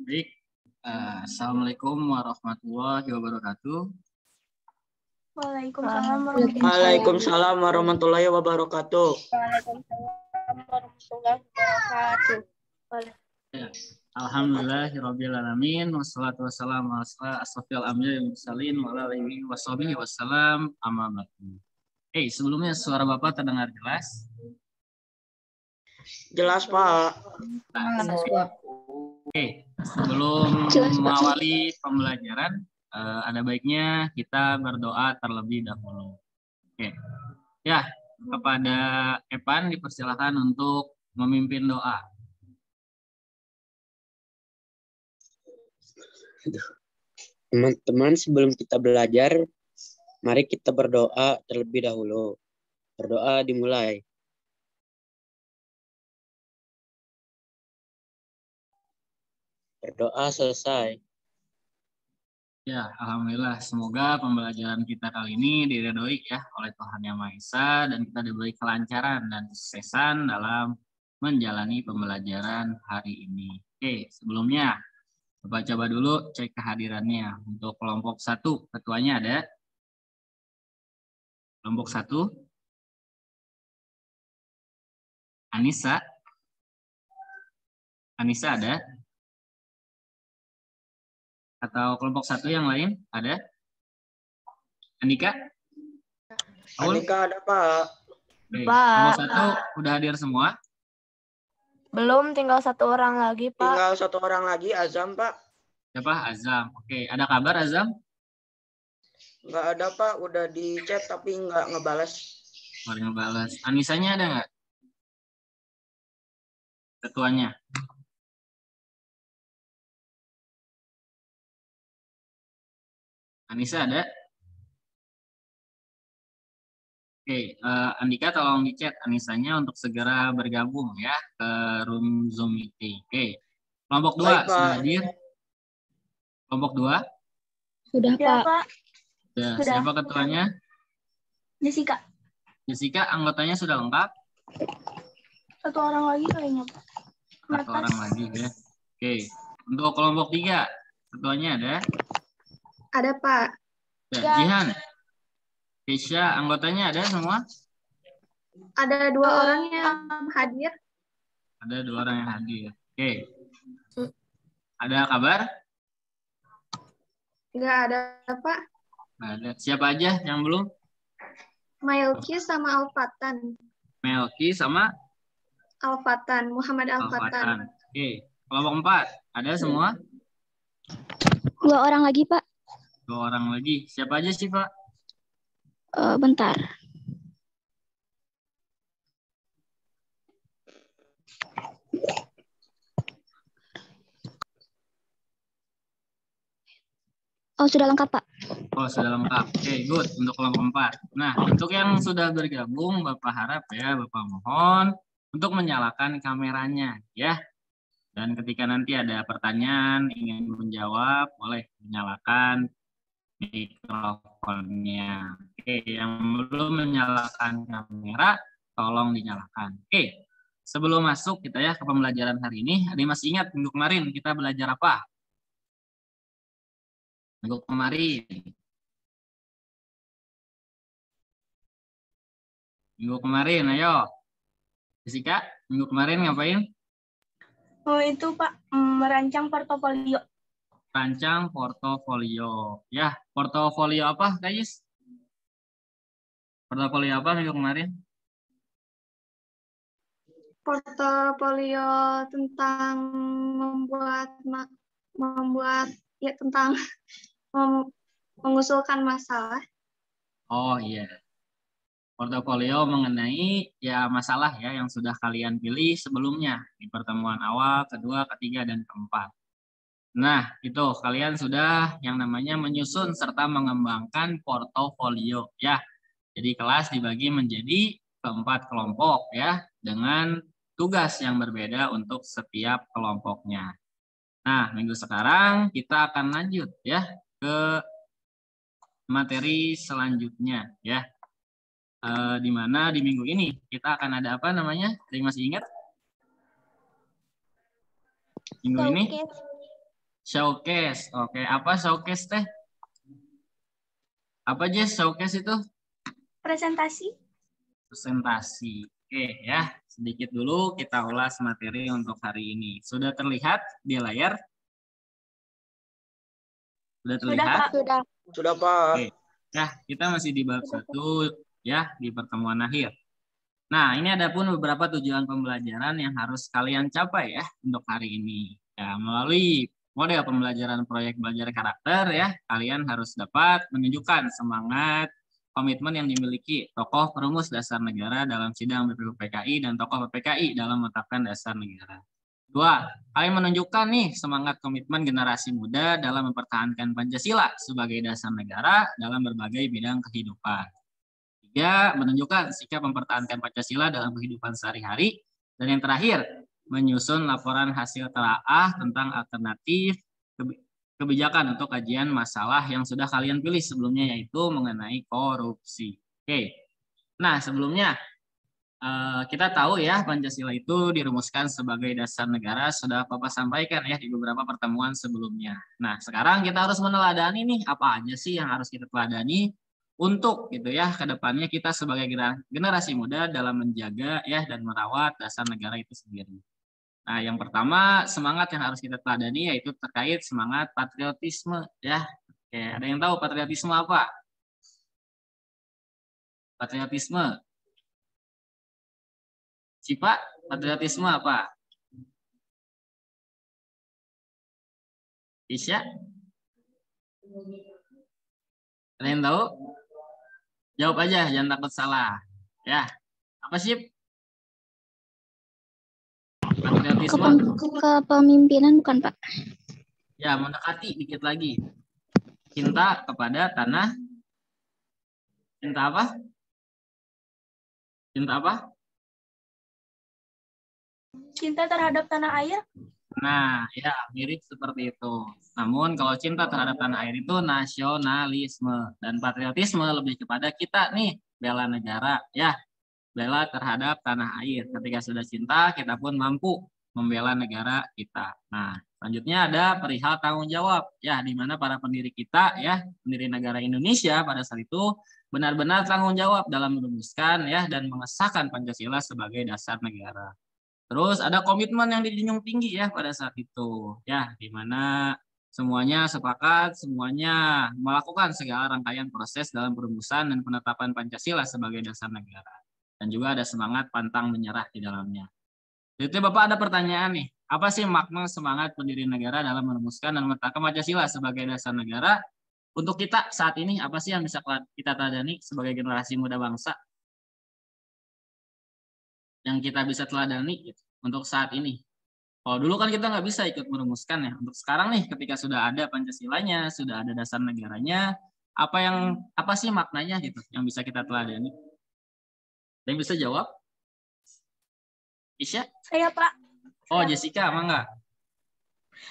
Baik, Assalamualaikum warahmatullahi wabarakatuh. Waalaikumsalam warahmatullahi wabarakatuh. Ya, alhamdulillahirabbil alamin wassalatu wassalamu ala asrofil anbiya'i wal mursalin wa ala alihi washabihi wasallam amma ba'du. Sebelumnya suara Bapak terdengar jelas? Jelas, Pak. Sebelum mengawali pembelajaran, ada baiknya kita berdoa terlebih dahulu. Ya, kepada Epan dipersilakan untuk memimpin doa. Teman-teman, sebelum kita belajar, mari kita berdoa terlebih dahulu. Berdoa dimulai. Berdoa selesai. Ya, alhamdulillah. Semoga pembelajaran kita kali ini diridhoi ya oleh Tuhan Yang Maha Esa dan kita diberi kelancaran dan kesuksesan dalam menjalani pembelajaran hari ini. Sebelumnya Bapak coba dulu cek kehadirannya. Untuk kelompok 1, ketuanya ada? Kelompok 1? Anissa? Anissa ada? Atau kelompok 1 yang lain ada? Andika? Andika ada, Pak. Kelompok 1 udah hadir semua? Belum, tinggal 1 orang lagi, Pak. Tinggal 1 orang lagi, Azam, Pak. Siapa? Azam. Ada kabar Azam? Nggak ada, Pak. Udah di chat tapi nggak ngebalas. Nggak ngebalas. Anisanya ada nggak? Ketuanya. Anissa ada? Andika tolong di chat Anisanya untuk segera bergabung ya ke room Zoom meeting. Kelompok 2 sudah hadir? Kelompok 2? Sudah, Ya, Pak. Pak. Ya, Sudah. siapa ketuanya? Jessica. Jessica, anggotanya sudah lengkap? Satu orang lagi kayaknya, Pak. Satu orang lagi ya. Oke. Untuk kelompok 3, ketuanya ada? Ada, Pak. Ya, Ya. Jihan. Keisha, anggotanya ada semua? Ada 2 orang yang hadir. Ada 2 orang yang hadir. Oke. Ada kabar? Nggak ada, Pak. Nggak ada. Siapa aja yang belum? Mailki sama Alfatan. Melki sama Alfatan. Muhammad Alfatan. Alfatan. Oke. Kelompok 4, ada semua? 2 orang lagi, Pak. 2 orang lagi. Siapa aja sih, Pak? Bentar. Oh, sudah lengkap, Pak. Oh, sudah lengkap. Oke, good. Untuk kelompok 4. Nah, untuk yang sudah bergabung, Bapak harap ya, Bapak mohon untuk menyalakan kameranya, ya. Dan ketika nanti ada pertanyaan, ingin menjawab, boleh menyalakan mikrofonnya. Oke, yang belum menyalakan kamera, tolong dinyalakan. Oke, sebelum masuk kita ya ke pembelajaran hari ini, ada yang masih ingat minggu kemarin kita belajar apa? Minggu kemarin. Minggu kemarin, ayo. Jessica, minggu kemarin ngapain? Oh, itu, Pak. Merancang portofolio. Rancang portofolio. Ya, portofolio apa, guys? Portofolio apa minggu kemarin? Portofolio tentang membuat ya tentang mengusulkan masalah. Oh iya. Portofolio mengenai ya masalah ya yang sudah kalian pilih sebelumnya di pertemuan awal, kedua, ketiga, dan keempat. Nah, itu kalian sudah yang namanya menyusun serta mengembangkan portofolio ya. Jadi kelas dibagi menjadi 4 kelompok ya dengan tugas yang berbeda untuk setiap kelompoknya. Nah, minggu sekarang kita akan lanjut ya ke materi selanjutnya ya. Di mana di minggu ini kita akan ada apa namanya? Ada yang masih ingat? Minggu ini? Showcase. Oke, apa showcase teh? Apa aja showcase itu? Presentasi. Presentasi. Oke ya, sedikit dulu kita ulas materi untuk hari ini. Sudah terlihat di layar? Sudah terlihat? Sudah, Pak. Sudah. Sudah, Pak. Oke. Nah, kita masih di bab 1 ya, di pertemuan akhir. Nah, ini ada pun beberapa tujuan pembelajaran yang harus kalian capai ya untuk hari ini. Ya, melalui model pembelajaran proyek belajar karakter ya, kalian harus dapat menunjukkan semangat komitmen yang dimiliki tokoh perumus dasar negara dalam sidang BPUPKI dan tokoh PPKI dalam menetapkan dasar negara. 2, kalian menunjukkan nih semangat komitmen generasi muda dalam mempertahankan Pancasila sebagai dasar negara dalam berbagai bidang kehidupan. 3, menunjukkan sikap mempertahankan Pancasila dalam kehidupan sehari-hari. Dan yang terakhir, menyusun laporan hasil telaah tentang alternatif kebijakan untuk kajian masalah yang sudah kalian pilih sebelumnya, yaitu mengenai korupsi. Oke. Nah, sebelumnya kita tahu ya Pancasila itu dirumuskan sebagai dasar negara, sudah Bapak sampaikan ya di beberapa pertemuan sebelumnya. Nah, sekarang kita harus meneladani nih apa aja sih yang harus kita teladani untuk gitu ya ke depannya kita sebagai generasi muda dalam menjaga ya dan merawat dasar negara itu sendiri. Nah, yang pertama semangat yang harus kita teladani yaitu terkait semangat patriotisme ya. Oke, ada yang tahu patriotisme apa? Patriotisme. Cipa, patriotisme apa? Isya? Ada yang tahu? Jawab aja, jangan takut salah. Ya, apa sih? Patriotisme. Kepemimpinan bukan, Pak? Ya, mendekati dikit lagi. Cinta kepada tanah. Cinta apa? Cinta apa? Cinta terhadap tanah air. Nah, ya mirip seperti itu. Namun kalau cinta terhadap tanah air itu nasionalisme dan patriotisme lebih kepada kita nih bela negara ya, bela terhadap tanah air. Ketika sudah cinta, kita pun mampu membela negara kita. Nah, selanjutnya ada perihal tanggung jawab ya, di mana para pendiri kita ya, pendiri negara Indonesia pada saat itu benar-benar tanggung jawab dalam merumuskan ya dan mengesahkan Pancasila sebagai dasar negara. Terus ada komitmen yang dijunjung tinggi ya pada saat itu ya, di mana semuanya sepakat, semuanya melakukan segala rangkaian proses dalam perumusan dan penetapan Pancasila sebagai dasar negara. Dan juga ada semangat pantang menyerah di dalamnya. Jadi Bapak ada pertanyaan nih, apa sih makna semangat pendiri negara dalam merumuskan dan menetapkan Pancasila sebagai dasar negara? Untuk kita saat ini apa sih yang bisa kita teladani sebagai generasi muda bangsa? Yang kita bisa teladani gitu, untuk saat ini. Kalau dulu kan kita nggak bisa ikut merumuskan ya. Untuk sekarang nih, ketika sudah ada Pancasilanya, sudah ada dasar negaranya, apa sih maknanya gitu yang bisa kita teladani? Ada yang bisa jawab? Isya? Saya, Pak. Oh, Jessica, mangga.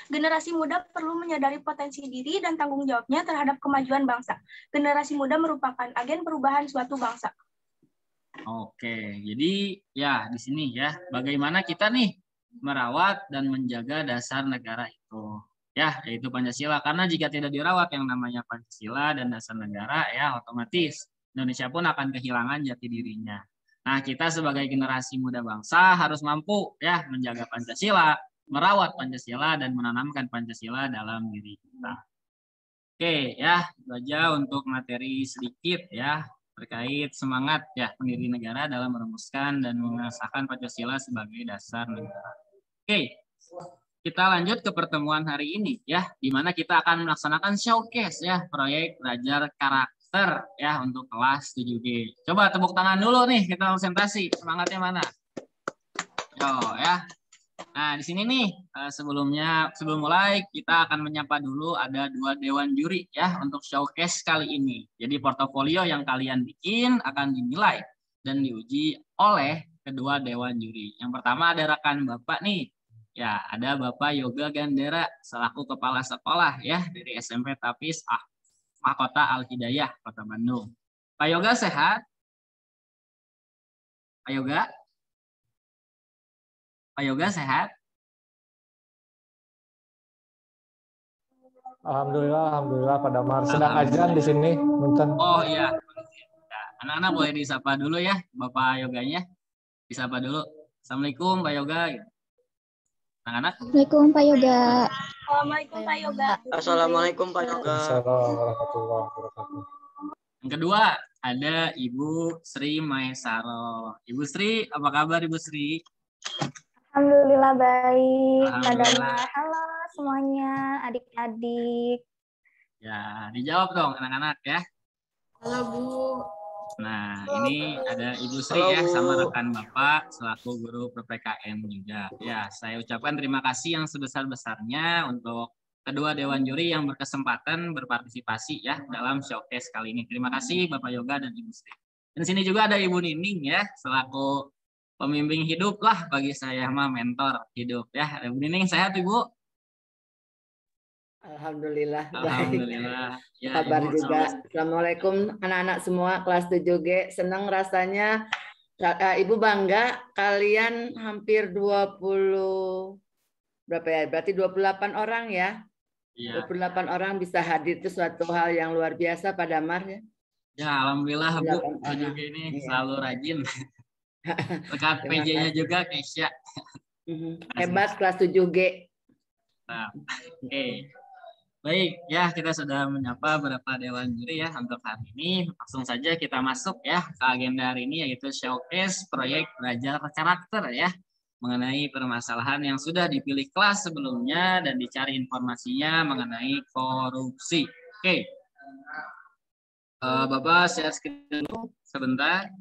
Generasi muda perlu menyadari potensi diri dan tanggung jawabnya terhadap kemajuan bangsa. Generasi muda merupakan agen perubahan suatu bangsa. Oke, jadi ya di sini ya, bagaimana kita nih merawat dan menjaga dasar negara itu. Ya, yaitu Pancasila. Karena jika tidak dirawat yang namanya Pancasila dan dasar negara, ya otomatis Indonesia pun akan kehilangan jati dirinya. Nah, kita sebagai generasi muda bangsa harus mampu ya menjaga Pancasila, merawat Pancasila, dan menanamkan Pancasila dalam diri kita. Oke, ya, itu aja untuk materi sedikit ya terkait semangat ya pendiri negara dalam merumuskan dan mengesahkan Pancasila sebagai dasar negara. Oke, kita lanjut ke pertemuan hari ini ya, di mana kita akan melaksanakan showcase ya proyek belajar karakter ya untuk kelas 7G. Coba tepuk tangan dulu nih, kita presentasi. Semangatnya mana? Yo ya. Nah, di sini nih sebelum mulai kita akan menyapa dulu ada 2 dewan juri ya untuk showcase kali ini. Jadi portofolio yang kalian bikin akan dinilai dan diuji oleh kedua dewan juri. Yang pertama ada rekan Bapak nih. Ya, ada Bapak Yoga Gandera selaku kepala sekolah ya dari SMP Tapis Mahkota Al Hidayah Kota Bandung. Pak Yoga sehat? Pak Yoga? Pak Yoga sehat? Alhamdulillah Pak Damar. Sedang azan di sini. Punten. Oh iya. Anak-anak boleh disapa dulu ya, Bapak Yoganya. Disapa dulu. Assalamualaikum Pak Yoga. Anak-anak. Assalamualaikum Pak Yoga. Assalamualaikum Pak Yoga. Assalamualaikum Pak Yoga. Assalamualaikum warahmatullahi wabarakatuh. Yang kedua ada Ibu Sri Maesaro. Ibu Sri, apa kabar Ibu Sri? Alhamdulillah baik. Alhamdulillah. Halo semuanya, adik-adik. Ya, dijawab dong anak-anak ya. Halo Bu. Nah, ini ada Ibu Sri ya sama rekan Bapak selaku guru PPKN juga. Ya, saya ucapkan terima kasih yang sebesar-besarnya untuk kedua dewan juri yang berkesempatan berpartisipasi ya dalam showcase kali ini. Terima kasih Bapak Yoga dan Ibu Sri. Dan sini juga ada Ibu Nining ya selaku pembimbing hidup lah bagi saya mah mentor hidup ya. Ibu Nining sehat Ibu? Alhamdulillah. Alhamdulillah. Ya, kabar Ibu, juga. Assalamualaikum anak-anak semua kelas 7G. Senang rasanya Ibu bangga kalian hampir 20 berapa ya? Berarti 28 orang ya. Iya. 28 orang bisa hadir itu suatu hal yang luar biasa Pak Damar ya. Ya, alhamdulillah Bu, 7G ini selalu rajin. Dekat PJ-nya juga Kesya. Hebat kelas 7G. Nah, oke. Baik, ya kita sudah menyapa beberapa dewan juri ya untuk hari ini. Langsung saja kita masuk ya ke agenda hari ini yaitu showcase proyek belajar karakter ya mengenai permasalahan yang sudah dipilih kelas sebelumnya dan dicari informasinya mengenai korupsi. Oke, Bapak share screen dulu sebentar.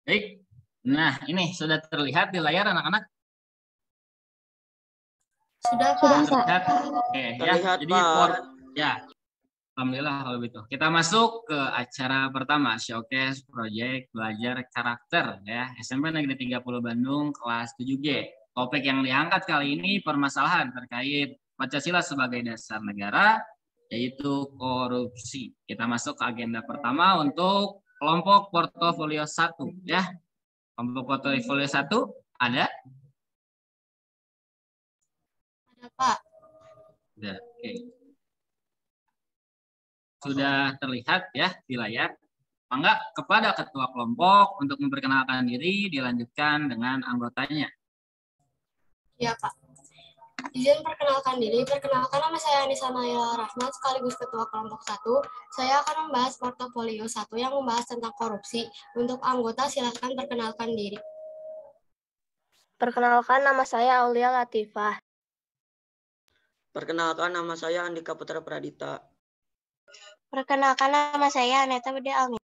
Baik, Nah, ini sudah terlihat di layar anak-anak? Sudah, Pak. Terlihat? Oke, ya. Terlihat, Jadi, Pak. ya. Alhamdulillah kalau begitu. Kita masuk ke acara pertama, Showcase Project Belajar Karakter ya, SMP Negeri 30 Bandung kelas 7G. Topik yang diangkat kali ini permasalahan terkait Pancasila sebagai dasar negara, yaitu korupsi. Kita masuk ke agenda pertama untuk kelompok portofolio 1 ya. Kelompok portofolio 1 ada? Ada, Pak. Ada. Oke. Sudah terlihat ya di layar. Mangga kepada ketua kelompok untuk memperkenalkan diri, dilanjutkan dengan anggotanya. Ya, Pak. Izin perkenalkan diri. Perkenalkan, nama saya Anissa Naila Rahmat, sekaligus ketua kelompok 1. Saya akan membahas portofolio 1 yang membahas tentang korupsi. Untuk anggota, silahkan perkenalkan diri. Perkenalkan, nama saya Aulia Latifah. Perkenalkan, nama saya Andika Putra Pradita. Perkenalkan, nama saya Aneta Budi Almi.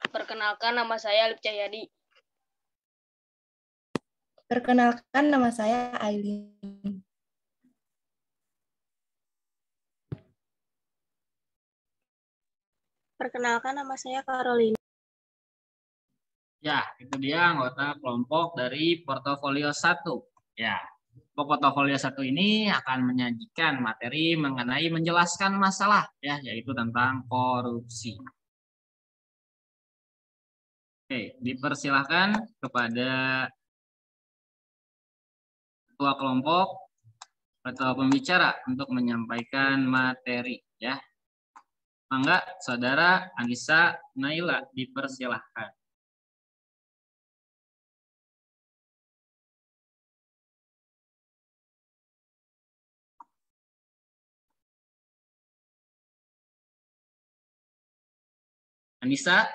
Perkenalkan, nama saya Alif Cahyadi. Perkenalkan, nama saya Aileen. Perkenalkan, nama saya Carolina. Ya, itu dia anggota kelompok dari portofolio 1. Ya, portofolio 1 ini akan menyajikan materi mengenai menjelaskan masalah ya, yaitu tentang korupsi. Oke, dipersilahkan kepada ketua kelompok atau pembicara untuk menyampaikan materi ya. Mangga, Saudara Anissa Naila, dipersilahkan. Anissa?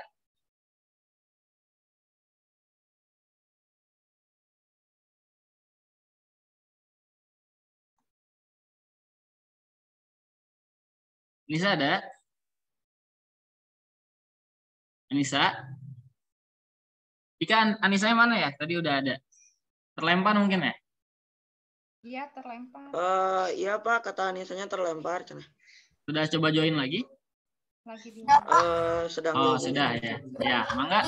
Anissa ada? Anissa? Jika Anissa mana ya? Tadi udah ada. Terlempar mungkin ya? Iya, terlempar. Iya Pak, kata Anisanya terlempar. Sudah coba join lagi? Lagi di Sedang Oh, dihubungi. sudah ya. Ya, mangga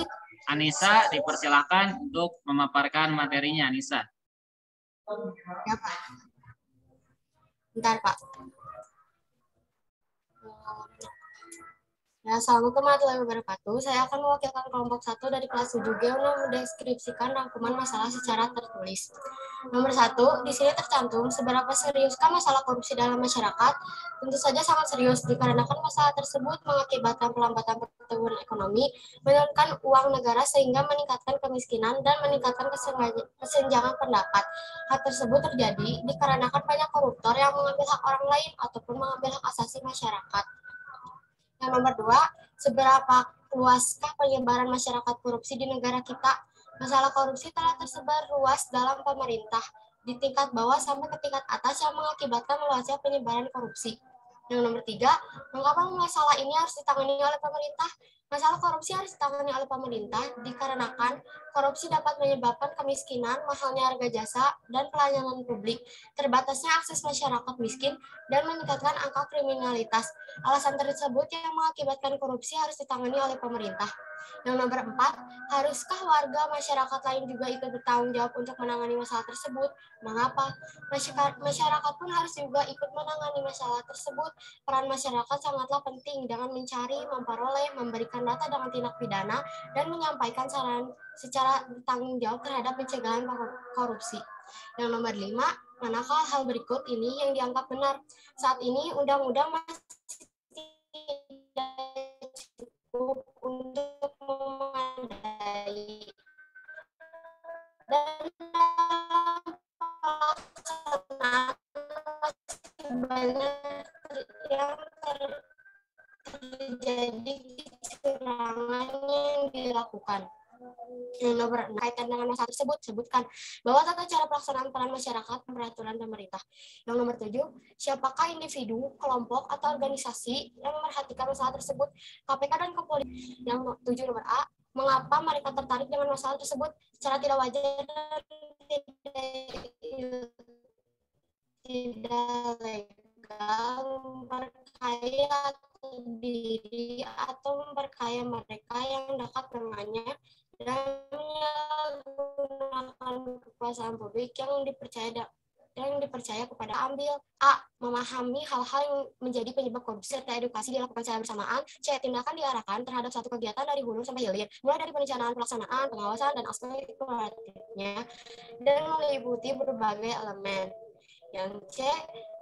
Anissa dipersilahkan untuk memaparkan materinya, Anissa. Ya, Pak. Bentar, Pak. Ya, Assalamualaikum warahmatullahi wabarakatuh. Saya akan mewakilkan kelompok 1 dari kelas 7G untuk mendeskripsikan rangkuman masalah secara tertulis. Nomor 1, di sini tercantum seberapa seriuskah masalah korupsi dalam masyarakat? Tentu saja sangat serius, dikarenakan masalah tersebut mengakibatkan pelambatan pertumbuhan ekonomi, menurunkan uang negara sehingga meningkatkan kemiskinan dan meningkatkan kesenjangan pendapat. Hal tersebut terjadi dikarenakan banyak koruptor yang mengambil hak orang lain ataupun mengambil hak asasi masyarakat. Yang nomor 2, seberapa luaskah penyebaran masyarakat korupsi di negara kita? Masalah korupsi telah tersebar luas dalam pemerintah, di tingkat bawah sampai ke tingkat atas yang mengakibatkan meluasnya penyebaran korupsi. Yang nomor 3, mengapa masalah ini harus ditangani oleh pemerintah? Masalah korupsi harus ditangani oleh pemerintah dikarenakan korupsi dapat menyebabkan kemiskinan, mahalnya harga jasa, dan pelayanan publik, terbatasnya akses masyarakat miskin, dan meningkatkan angka kriminalitas. Alasan tersebut yang mengakibatkan korupsi harus ditangani oleh pemerintah. Yang nomor 4, haruskah warga masyarakat lain juga ikut bertanggung jawab untuk menangani masalah tersebut? Mengapa? Masyarakat pun harus juga ikut menangani masalah tersebut. Peran masyarakat sangatlah penting dengan mencari, memperoleh, memberikan data dengan tindak pidana, dan menyampaikan saran secara bertanggung jawab terhadap pencegahan korupsi. Yang nomor 5, manakah hal berikut ini yang dianggap benar? Saat ini undang-undang masih tidak cukup untuk memadai dan pelaksanaan masih banyak yang terjadi kecurangan yang dilakukan. Yang nomor 6, kaitan dengan masalah tersebut, sebutkan bahwa tata cara pelaksanaan peran masyarakat peraturan pemerintah. Yang nomor 7, siapakah individu, kelompok, atau organisasi yang memperhatikan masalah tersebut? KPK dan kepolisian. Yang 7 nomor A, mengapa mereka tertarik dengan masalah tersebut secara tidak wajar dan tidak legal, memperkaya diri atau memperkaya mereka yang dekat dengannya dan menggunakan kekuasaan publik yang dipercaya kepada ambil. A. Memahami hal-hal yang menjadi penyebab korupsi serta edukasi dilakukan secara bersamaan. C. Tindakan diarahkan terhadap satu kegiatan dari hulu sampai hilir, mulai dari perencanaan, pelaksanaan, pengawasan, dan aspek kumulatifnya, dan meliputi berbagai elemen. Yang C.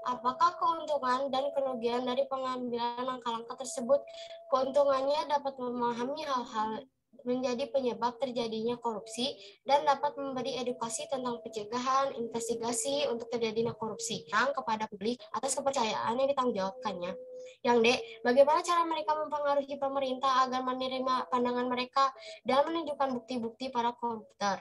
Apakah keuntungan dan kerugian dari pengambilan langkah-langkah tersebut? Keuntungannya dapat memahami hal-hal menjadi penyebab terjadinya korupsi dan dapat memberi edukasi tentang pencegahan, investigasi untuk terjadinya korupsi yang kepada publik atas kepercayaan yang ditanggungjawabkannya. Yang D, bagaimana cara mereka mempengaruhi pemerintah agar menerima pandangan mereka dan menunjukkan bukti-bukti para koruptor.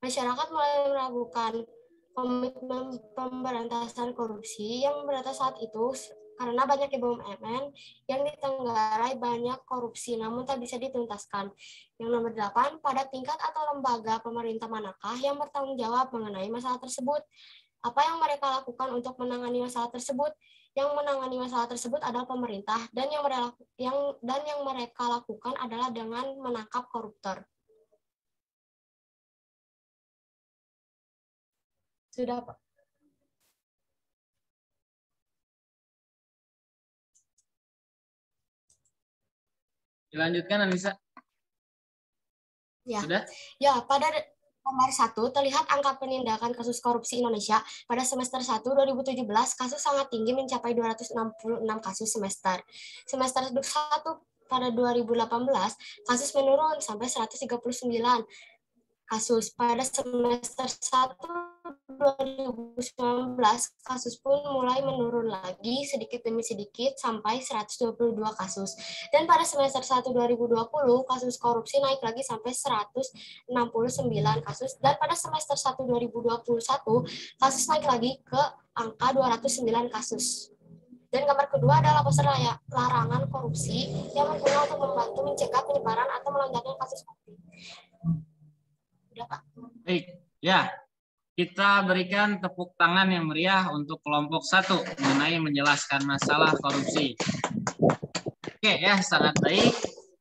Masyarakat mulai meragukan komitmen pemberantasan korupsi yang berantas saat itu karena banyak BUMN yang ditenggarai banyak korupsi namun tak bisa dituntaskan. Yang nomor 8, pada tingkat atau lembaga pemerintah manakah yang bertanggung jawab mengenai masalah tersebut? Apa yang mereka lakukan untuk menangani masalah tersebut? Yang menangani masalah tersebut adalah pemerintah dan yang mereka lakukan adalah dengan menangkap koruptor. Sudah, Pak. Dilanjutkan, Anissa. Ya. Sudah? Ya, pada nomor 1 terlihat angka penindakan kasus korupsi Indonesia pada semester 1 2017 kasus sangat tinggi mencapai 266 kasus semester. Semester 1 pada 2018 kasus menurun sampai 139 kasus. Pada semester 1 2019 kasus pun mulai menurun lagi sedikit demi sedikit sampai 122 kasus. Dan pada semester 1 2020 kasus korupsi naik lagi sampai 169 kasus. Dan pada semester 1 2021 kasus naik lagi ke angka 209 kasus. Dan gambar kedua adalah poster larangan korupsi yang berguna untuk membantu mencegah penyebaran atau melonjaknya kasus korupsi. Udah, Pak. Baik, ya. Kita berikan tepuk tangan yang meriah untuk kelompok 1 mengenai menjelaskan masalah korupsi. Oke ya, sangat baik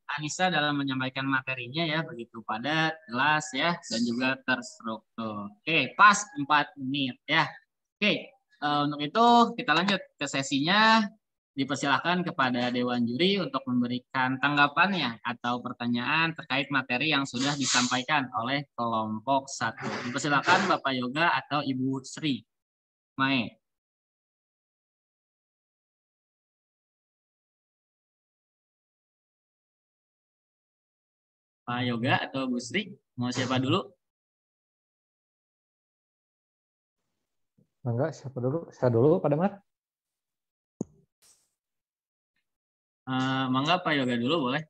Anissa dalam menyampaikan materinya ya, begitu padat, jelas ya, dan juga terstruktur. Oke, pas 4 menit ya. Oke, untuk itu kita lanjut ke sesinya. Dipersilakan kepada Dewan Juri untuk memberikan tanggapannya atau pertanyaan terkait materi yang sudah disampaikan oleh kelompok 1. Dipersilakan Bapak Yoga atau Ibu Sri Mae. Pak Yoga atau Bu Sri, mau siapa dulu? Enggak, siapa dulu? Saya dulu, Pak Damar. Mangga Pak Yoga dulu boleh.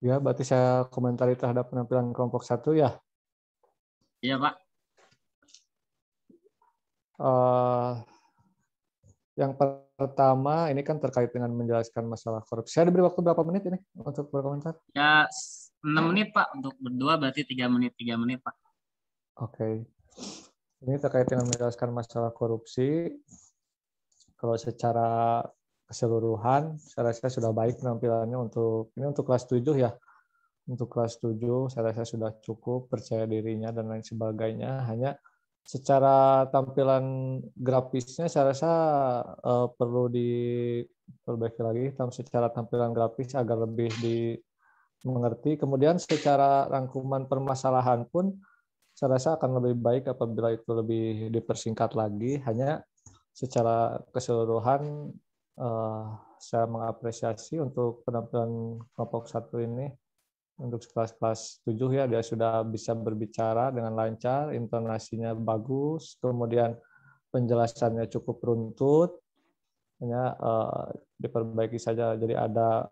Ya, berarti saya komentari terhadap penampilan kelompok 1 ya. Iya, Pak. Yang pertama ini kan terkait dengan menjelaskan masalah korupsi. Saya diberi waktu berapa menit ini untuk berkomentar? Ya, 6 menit, Pak. Untuk berdua berarti 3 menit, Pak. Oke. Ini terkait dengan menjelaskan masalah korupsi. Kalau secara keseluruhan, saya rasa sudah baik penampilannya untuk kelas 7 ya. Untuk kelas 7 saya rasa sudah cukup, percaya dirinya dan lain sebagainya. Hanya secara tampilan grafisnya saya rasa perlu diperbaiki lagi secara tampilan grafis agar lebih dimengerti. Kemudian secara rangkuman permasalahan pun saya rasa akan lebih baik apabila itu lebih dipersingkat lagi. Hanya secara keseluruhan saya mengapresiasi untuk penampilan kelompok 1 ini. Untuk kelas 7 ya, dia sudah bisa berbicara dengan lancar, intonasinya bagus, kemudian penjelasannya cukup runtut, hanya diperbaiki saja. Jadi ada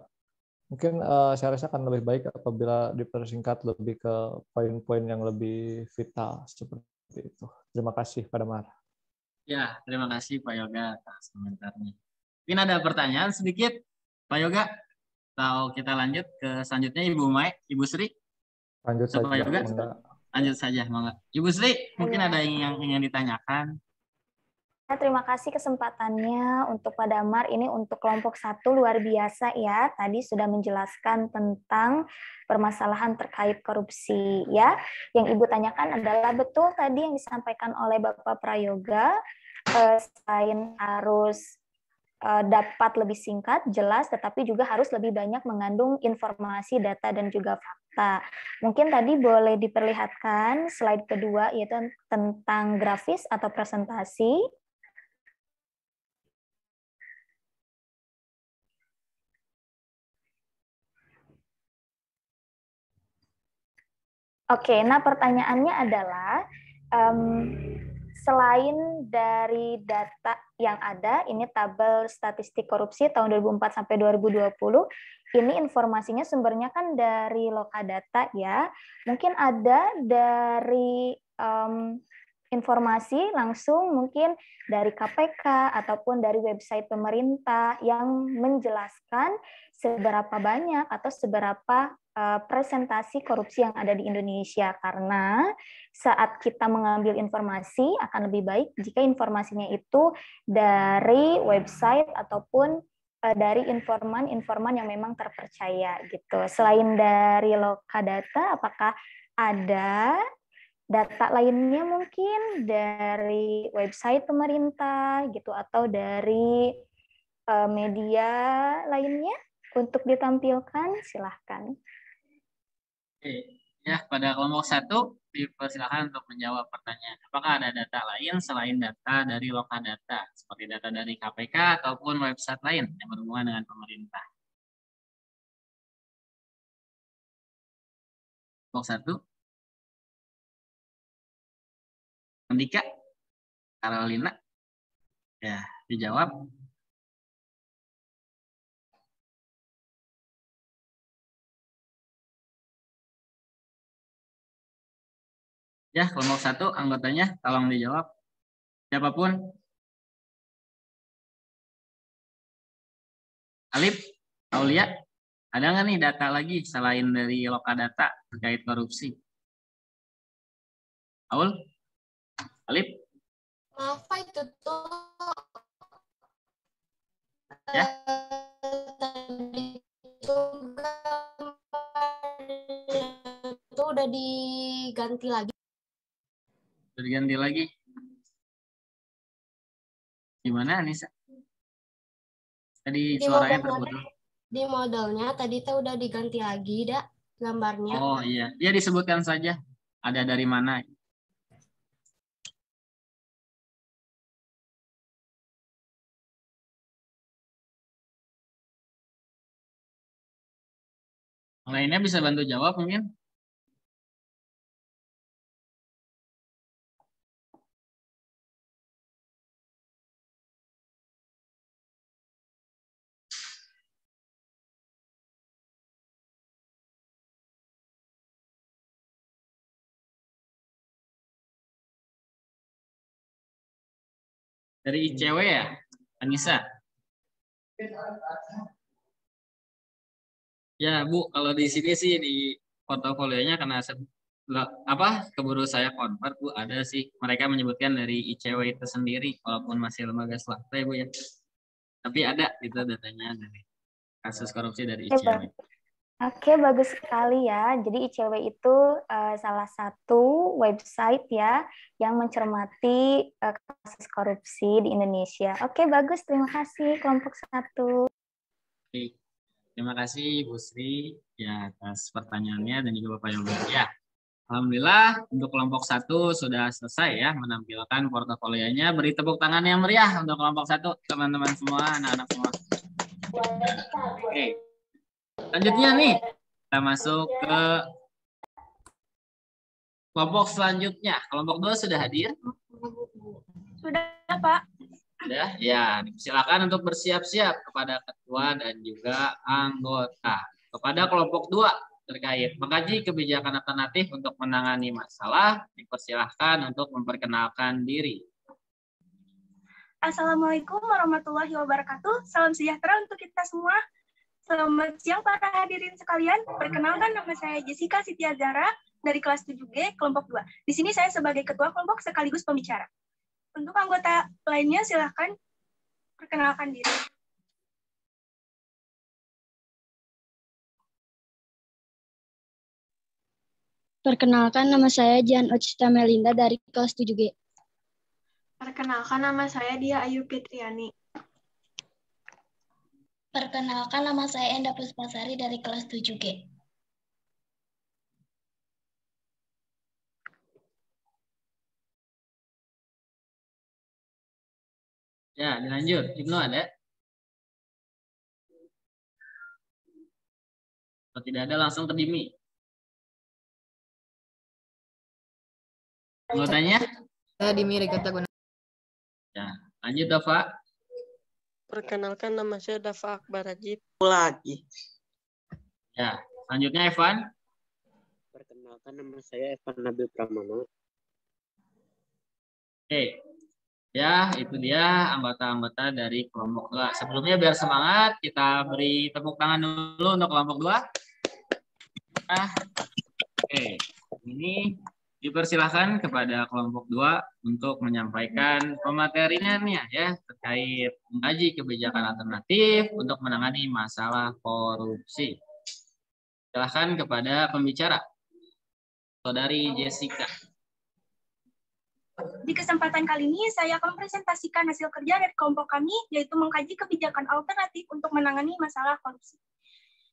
mungkin saya rasa akan lebih baik apabila dipersingkat lebih ke poin-poin yang lebih vital seperti itu. Terima kasih Pak Damar. Ya, terima kasih Pak Yoga atas komentarnya. Mungkin ada pertanyaan sedikit Pak Yoga? Atau kita lanjut ke selanjutnya Ibu Mai, Ibu Sri? Lanjut saja. Pak Yoga? Lanjut saja, mangga. Ibu Sri, mungkin ada yang ingin ditanyakan? Terima kasih kesempatannya untuk Pak Damar. Ini untuk kelompok 1 luar biasa ya. Tadi sudah menjelaskan tentang permasalahan terkait korupsi ya. Yang Ibu tanyakan adalah betul tadi yang disampaikan oleh Bapak Prayoga, selain harus dapat lebih singkat, jelas, tetapi juga harus lebih banyak mengandung informasi, data, dan juga fakta. Mungkin tadi boleh diperlihatkan slide kedua, yaitu tentang grafis atau presentasi. Oke, nah pertanyaannya adalah, selain dari data yang ada, ini tabel statistik korupsi tahun 2004 sampai 2020, ini informasinya sumbernya kan dari Lokadata ya. Mungkin ada dari informasi langsung mungkin dari KPK ataupun dari website pemerintah yang menjelaskan seberapa banyak atau seberapa presentasi korupsi yang ada di Indonesia, karena saat kita mengambil informasi akan lebih baik jika informasinya itu dari website ataupun dari informan-informan yang memang terpercaya gitu. Selain dari Lokadata, apakah ada data lainnya mungkin dari website pemerintah gitu atau dari media lainnya untuk ditampilkan? Silahkan. Oke, ya pada kelompok 1 dipersilakan untuk menjawab pertanyaan. Apakah ada data lain selain data dari Lokadata, seperti data dari KPK ataupun website lain yang berhubungan dengan pemerintah? Kelompok 1. Andika, Carolina, ya dijawab. Ya, kelompok 1 anggotanya tolong dijawab. Siapapun. Alif, Aulia, ada nggak nih data lagi selain dari Lokadata terkait korupsi? Aul, Alif? Maaf Pak, itu tuh ya. Itu udah diganti lagi. Udah diganti lagi. Gimana Anissa? Tadi suaranya terputus. Di modelnya tadi tuh udah diganti lagi, dah gambarnya. Oh iya, dia disebutkan saja. Ada dari mana? Yang lainnya bisa bantu jawab mungkin? Dari ICW ya, Anissa? Ya Bu, kalau di sini sih di portofolionya karena keburu saya convert Bu, ada sih mereka menyebutkan dari ICW itu sendiri walaupun masih lembaga swasta ya Bu ya. Tapi ada gitu datanya dari kasus korupsi dari ICW. Oke, bagus sekali ya. Jadi ICW itu salah satu website ya yang mencermati kasus korupsi di Indonesia. Oke, bagus. Terima kasih kelompok 1. Oke. Terima kasih Bu Sri ya atas pertanyaannya dan juga Bapak Yoga. Ya, alhamdulillah untuk kelompok 1 sudah selesai ya menampilkan portofolionya. Beri tepuk tangan yang meriah untuk kelompok 1 teman-teman semua, anak-anak semua. Oke. Selanjutnya nih, kita masuk ke kelompok selanjutnya. Kelompok 2 sudah hadir? Sudah, Pak. Ya, silakan untuk bersiap-siap kepada ketua dan juga anggota. Kepada kelompok 2 terkait mengkaji kebijakan alternatif untuk menangani masalah, dipersilahkan untuk memperkenalkan diri. Assalamualaikum warahmatullahi wabarakatuh. Salam sejahtera untuk kita semua. Selamat siang para hadirin sekalian. Perkenalkan, nama saya Jessica Siti Azhara dari kelas 7G kelompok 2. Di sini saya sebagai ketua kelompok sekaligus pembicara. Untuk anggota lainnya silahkan perkenalkan diri. Perkenalkan, nama saya Jan Ocita Melinda dari kelas 7G. Perkenalkan, nama saya Dia Ayu Fitriani. Perkenalkan, nama saya Enda Puspasari dari kelas 7G. Ya, dilanjut. Ibnu ada? Kalau tidak ada, langsung ke Dimi. Anggotanya? Saya Dimi Rigata Gunawan. Ya, lanjut Dava. Perkenalkan, nama saya Dava Akbar Ajib. Lagi. Ya, selanjutnya Evan. Perkenalkan, nama saya Evan Nabil Pramana. Oke. Ya, itu dia anggota-anggota dari kelompok 2. Sebelumnya biar semangat, kita beri tepuk tangan dulu untuk kelompok 2. Oke. Ini dipersilahkan kepada kelompok 2 untuk menyampaikan pemateriannya ya terkait mengkaji kebijakan alternatif untuk menangani masalah korupsi. Silahkan kepada pembicara, Saudari Jessica. Di kesempatan kali ini saya akan presentasikan hasil kerja dari kelompok kami, yaitu mengkaji kebijakan alternatif untuk menangani masalah korupsi.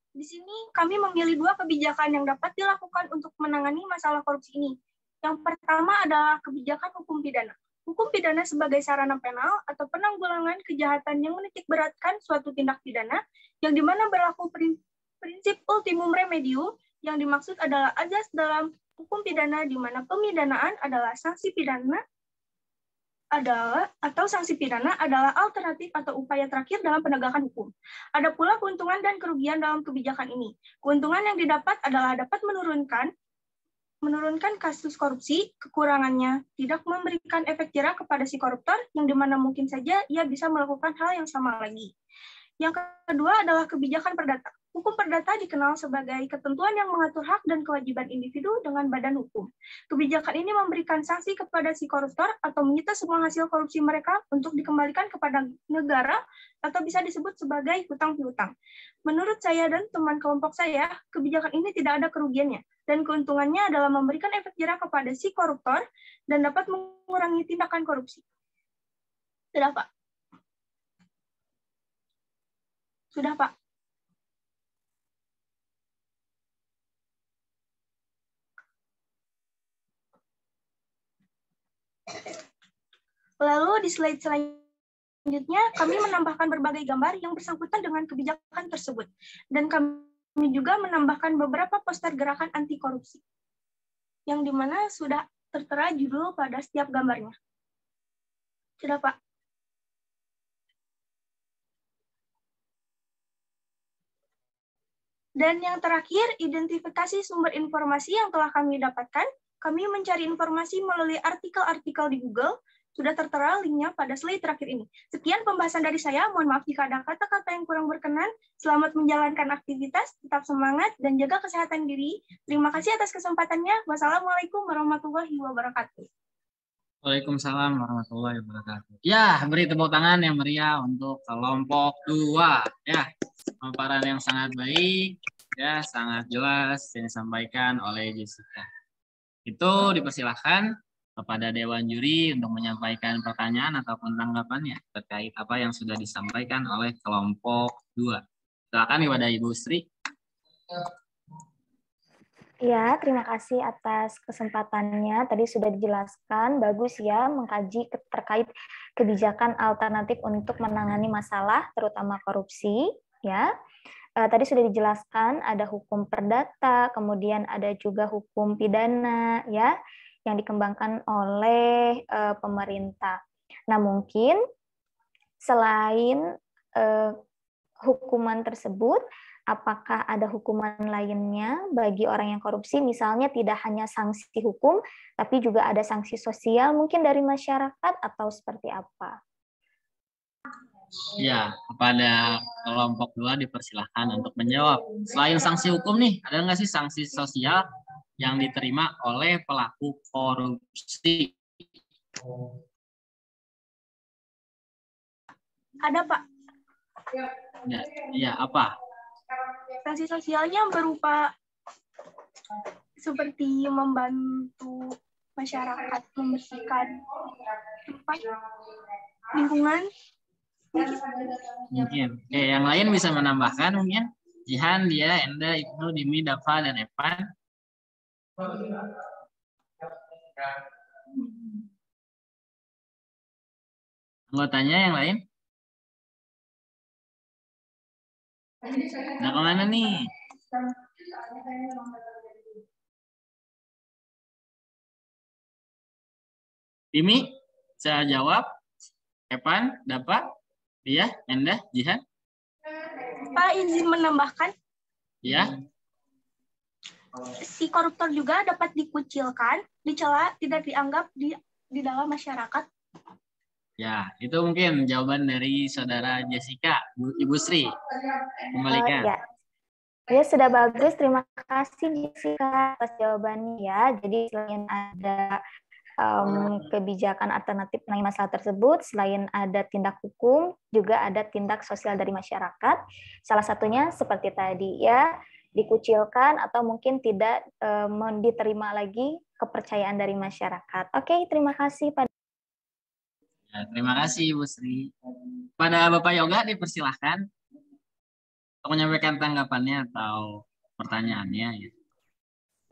Di sini kami memilih 2 kebijakan yang dapat dilakukan untuk menangani masalah korupsi ini. Yang pertama adalah kebijakan hukum pidana. Hukum pidana sebagai sarana penal atau penanggulangan kejahatan yang menitik beratkan suatu tindak pidana yang dimana berlaku prinsip ultimum remedium, yang dimaksud adalah azas dalam hukum pidana di mana pemidanaan adalah sanksi pidana sanksi pidana adalah alternatif atau upaya terakhir dalam penegakan hukum. Ada pula keuntungan dan kerugian dalam kebijakan ini. Keuntungan yang didapat adalah dapat menurunkan kasus korupsi, kekurangannya tidak memberikan efek jera kepada si koruptor, yang dimana mungkin saja ia bisa melakukan hal yang sama lagi. Yang kedua adalah kebijakan perdata. Hukum perdata dikenal sebagai ketentuan yang mengatur hak dan kewajiban individu dengan badan hukum. Kebijakan ini memberikan sanksi kepada si koruptor atau menyita semua hasil korupsi mereka untuk dikembalikan kepada negara atau bisa disebut sebagai hutang piutang. Menurut saya dan teman kelompok saya, kebijakan ini tidak ada kerugiannya, dan keuntungannya adalah memberikan efek jera kepada si koruptor dan dapat mengurangi tindakan korupsi. Sudah, Pak? Sudah, Pak? Lalu di slide selanjutnya, kami menambahkan berbagai gambar yang bersangkutan dengan kebijakan tersebut. Dan kami juga menambahkan beberapa poster gerakan anti korupsi, yang dimana sudah tertera judul pada setiap gambarnya. Sudah, Pak? Dan yang terakhir, identifikasi sumber informasi yang telah kami dapatkan. Kami mencari informasi melalui artikel-artikel di Google. Sudah tertera linknya pada slide terakhir ini. Sekian pembahasan dari saya. Mohon maaf jika ada kata-kata yang kurang berkenan. Selamat menjalankan aktivitas, tetap semangat, dan jaga kesehatan diri. Terima kasih atas kesempatannya. Wassalamualaikum warahmatullahi wabarakatuh. Waalaikumsalam warahmatullahi wabarakatuh. Ya, beri tepuk tangan yang meriah untuk kelompok 2. Ya, pemaparan yang sangat baik, ya, sangat jelas yang disampaikan oleh Jessica. Itu dipersilahkan kepada Dewan Juri untuk menyampaikan pertanyaan ataupun tanggapannya terkait apa yang sudah disampaikan oleh kelompok 2. Silakan kepada Ibu Sri. Ya, terima kasih atas kesempatannya. Tadi sudah dijelaskan, bagus ya mengkaji terkait kebijakan alternatif untuk menangani masalah, terutama korupsi. Ya, tadi sudah dijelaskan ada hukum perdata, kemudian ada juga hukum pidana, ya, yang dikembangkan oleh pemerintah. Nah, mungkin selain hukuman tersebut, apakah ada hukuman lainnya bagi orang yang korupsi? Misalnya tidak hanya sanksi hukum, tapi juga ada sanksi sosial mungkin dari masyarakat atau seperti apa? Ya, kepada kelompok 2 dipersilahkan untuk menjawab. Selain sanksi hukum nih, ada nggak sih sanksi sosial yang diterima oleh pelaku korupsi? Ada, Pak. Ya, apa? Sanksi sosialnya berupa seperti membantu masyarakat membersihkan tempat lingkungan. Mungkin. Oke, yang lain bisa menambahkan mungkin? Jihan, Dia, Enda, Ibnu, Dimi, Dafa, dan Evan. Anggotanya yang lain? Nah, kemana nih? Dimi, saya jawab. Evan, Dafa, Dia, Enda, Jihan. Pak, izin menambahkan. Ya. Si koruptor juga dapat dikucilkan, dicela, tidak dianggap di dalam masyarakat. Ya, itu mungkin jawaban dari saudara Jessica, Ibu Sri. Kembalikan. Ya, sudah bagus. Terima kasih Jessica atas jawabannya ya. Jadi selain ada kebijakan alternatif mengenai masalah tersebut, selain ada tindak hukum, juga ada tindak sosial dari masyarakat. Salah satunya seperti tadi ya, dikucilkan atau mungkin tidak diterima lagi kepercayaan dari masyarakat. Oke, terima kasih Pak. Ya, terima kasih Ibu Sri. Pada Bapak Yoga dipersilahkan untuk menyampaikan tanggapannya atau pertanyaannya.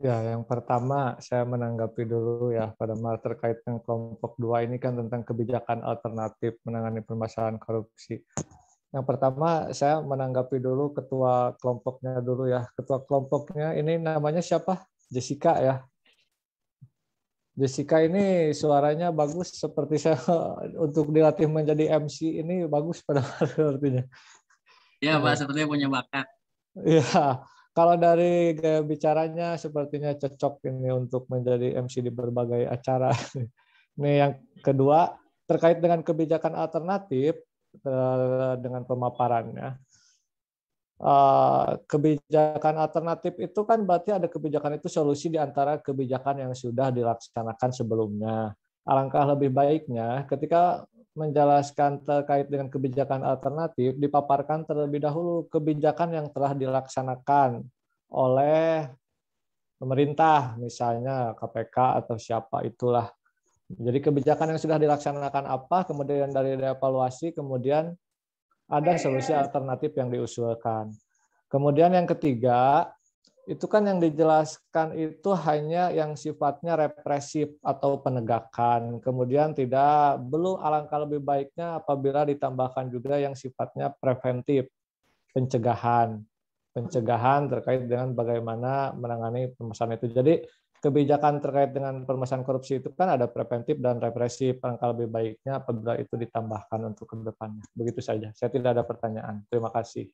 Ya, yang pertama saya menanggapi dulu ya pada terkait dengan kelompok 2 ini kan tentang kebijakan alternatif menangani permasalahan korupsi. Yang pertama saya menanggapi dulu ketua kelompoknya dulu ya. Ketua kelompoknya ini namanya siapa? Jessica ya. Jessica ini suaranya bagus seperti saya untuk dilatih menjadi MC ini bagus pada artinya. Ya Pak, sepertinya punya bakat. Iya. Kalau dari gaya bicaranya sepertinya cocok ini untuk menjadi MC di berbagai acara. Ini yang kedua, terkait dengan kebijakan alternatif dengan pemaparannya. Kebijakan alternatif itu kan berarti ada kebijakan itu solusi di antara kebijakan yang sudah dilaksanakan sebelumnya. Alangkah lebih baiknya ketika menjelaskan terkait dengan kebijakan alternatif, dipaparkan terlebih dahulu kebijakan yang telah dilaksanakan oleh pemerintah, misalnya KPK atau siapa itulah. Jadi kebijakan yang sudah dilaksanakan apa, kemudian dari evaluasi, kemudian ada solusi alternatif yang diusulkan. Kemudian yang ketiga, itu kan yang dijelaskan itu hanya yang sifatnya represif atau penegakan. Kemudian belum alangkah lebih baiknya apabila ditambahkan juga yang sifatnya preventif, pencegahan terkait dengan bagaimana menangani permasalahan itu. Jadi kebijakan terkait dengan permasalahan korupsi itu kan ada preventif dan represif. Alangkah lebih baiknya apabila itu ditambahkan untuk ke depannya. Begitu saja. Saya tidak ada pertanyaan. Terima kasih.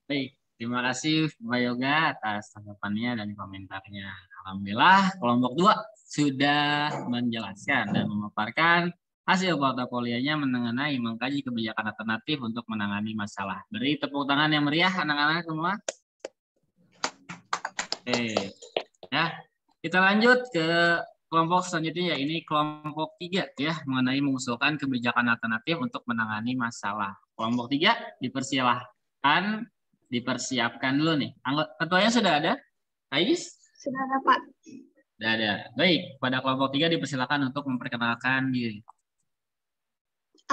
Baik. Terima kasih Pak Yoga atas tanggapannya dan komentarnya. Alhamdulillah kelompok 2 sudah menjelaskan dan memaparkan hasil portfolionya mengenai mengkaji kebijakan alternatif untuk menangani masalah. Beri tepuk tangan yang meriah anak-anak semua. Oke. Ya, kita lanjut ke kelompok selanjutnya, ini kelompok 3 ya, mengenai mengusulkan kebijakan alternatif untuk menangani masalah. Kelompok 3 dipersiapkan dulu nih. Ketuanya sudah ada? Ais? Sudah ada, Pak. Sudah ada. Baik, pada kelompok 3 dipersilakan untuk memperkenalkan diri.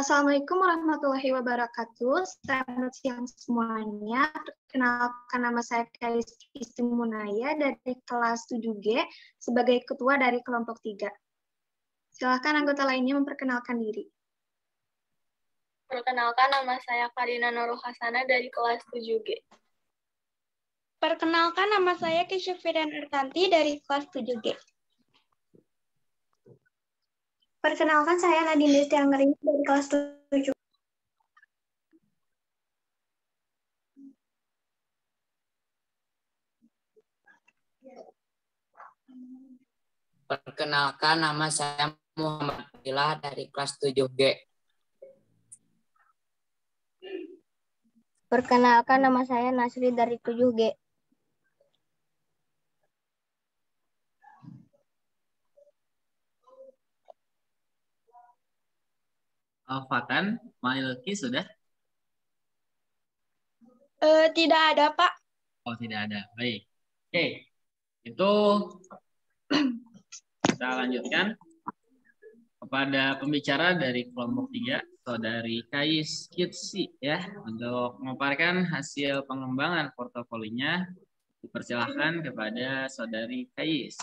Assalamualaikum warahmatullahi wabarakatuh. Selamat siang semuanya. Perkenalkan nama saya Kaiski Istimunaya dari kelas 7G sebagai ketua dari kelompok 3. Silakan anggota lainnya memperkenalkan diri. Perkenalkan, nama saya Karina Nurul Hasana dari kelas 7G. Perkenalkan, nama saya Kesha Fidan Ertanti dari kelas 7G. Perkenalkan, saya Nadine Desti Anggerini dari kelas 7. Perkenalkan, nama saya Muhammad Abdillah dari kelas 7G. Perkenalkan, nama saya Nasri dari 7G. Alfatan, Mailki sudah? Tidak ada, Pak. Oh, tidak ada. Baik. Oke. Itu kita lanjutkan kepada pembicara dari kelompok 3, Saudari Kais Kitsi ya, untuk memaparkan hasil pengembangan portofolinya. Dipersilahkan kepada Saudari Kais.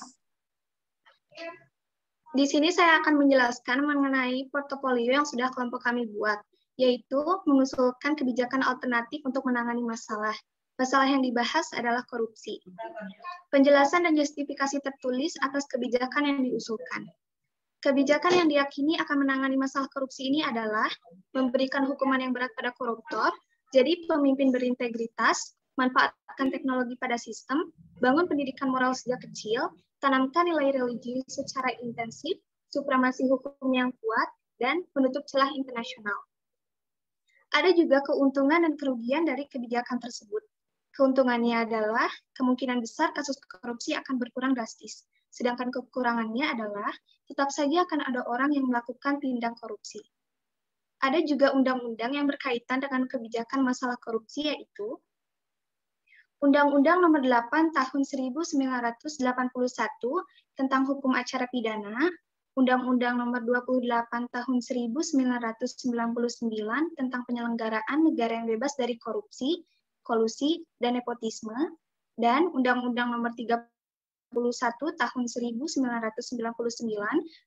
Di sini saya akan menjelaskan mengenai portofolio yang sudah kelompok kami buat, yaitu mengusulkan kebijakan alternatif untuk menangani masalah. Masalah yang dibahas adalah korupsi. Penjelasan dan justifikasi tertulis atas kebijakan yang diusulkan. Kebijakan yang diyakini akan menangani masalah korupsi ini adalah memberikan hukuman yang berat pada koruptor, jadi pemimpin berintegritas, manfaatkan teknologi pada sistem, bangun pendidikan moral sejak kecil, tanamkan nilai religi secara intensif, supremasi hukum yang kuat, dan menutup celah internasional. Ada juga keuntungan dan kerugian dari kebijakan tersebut. Keuntungannya adalah kemungkinan besar kasus korupsi akan berkurang drastis, sedangkan kekurangannya adalah tetap saja akan ada orang yang melakukan tindak korupsi. Ada juga undang-undang yang berkaitan dengan kebijakan masalah korupsi, yaitu Undang-Undang Nomor 8 Tahun 1981 tentang Hukum Acara Pidana, Undang-Undang Nomor 28 Tahun 1999 tentang Penyelenggaraan Negara yang Bebas dari Korupsi, Kolusi, dan Nepotisme, dan Undang-Undang Nomor 31 Tahun 1999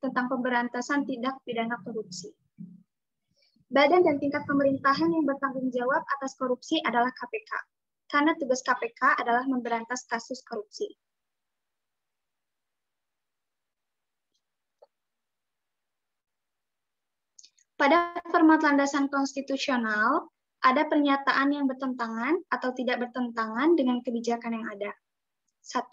tentang Pemberantasan Tindak Pidana Korupsi. Badan dan tingkat pemerintahan yang bertanggung jawab atas korupsi adalah KPK, karena tugas KPK adalah memberantas kasus korupsi. Pada format landasan konstitusional, ada pernyataan yang bertentangan atau tidak bertentangan dengan kebijakan yang ada. 1.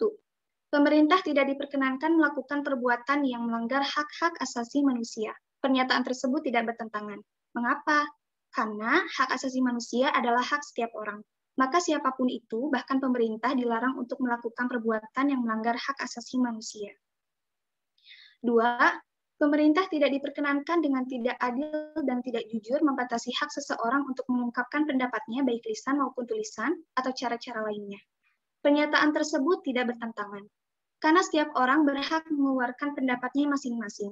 Pemerintah tidak diperkenankan melakukan perbuatan yang melanggar hak-hak asasi manusia. Pernyataan tersebut tidak bertentangan. Mengapa? Karena hak asasi manusia adalah hak setiap orang. Maka siapapun itu, bahkan pemerintah, dilarang untuk melakukan perbuatan yang melanggar hak asasi manusia. 2. Pemerintah tidak diperkenankan dengan tidak adil dan tidak jujur membatasi hak seseorang untuk mengungkapkan pendapatnya baik lisan maupun tulisan atau cara-cara lainnya. Pernyataan tersebut tidak bertentangan, karena setiap orang berhak mengeluarkan pendapatnya masing-masing,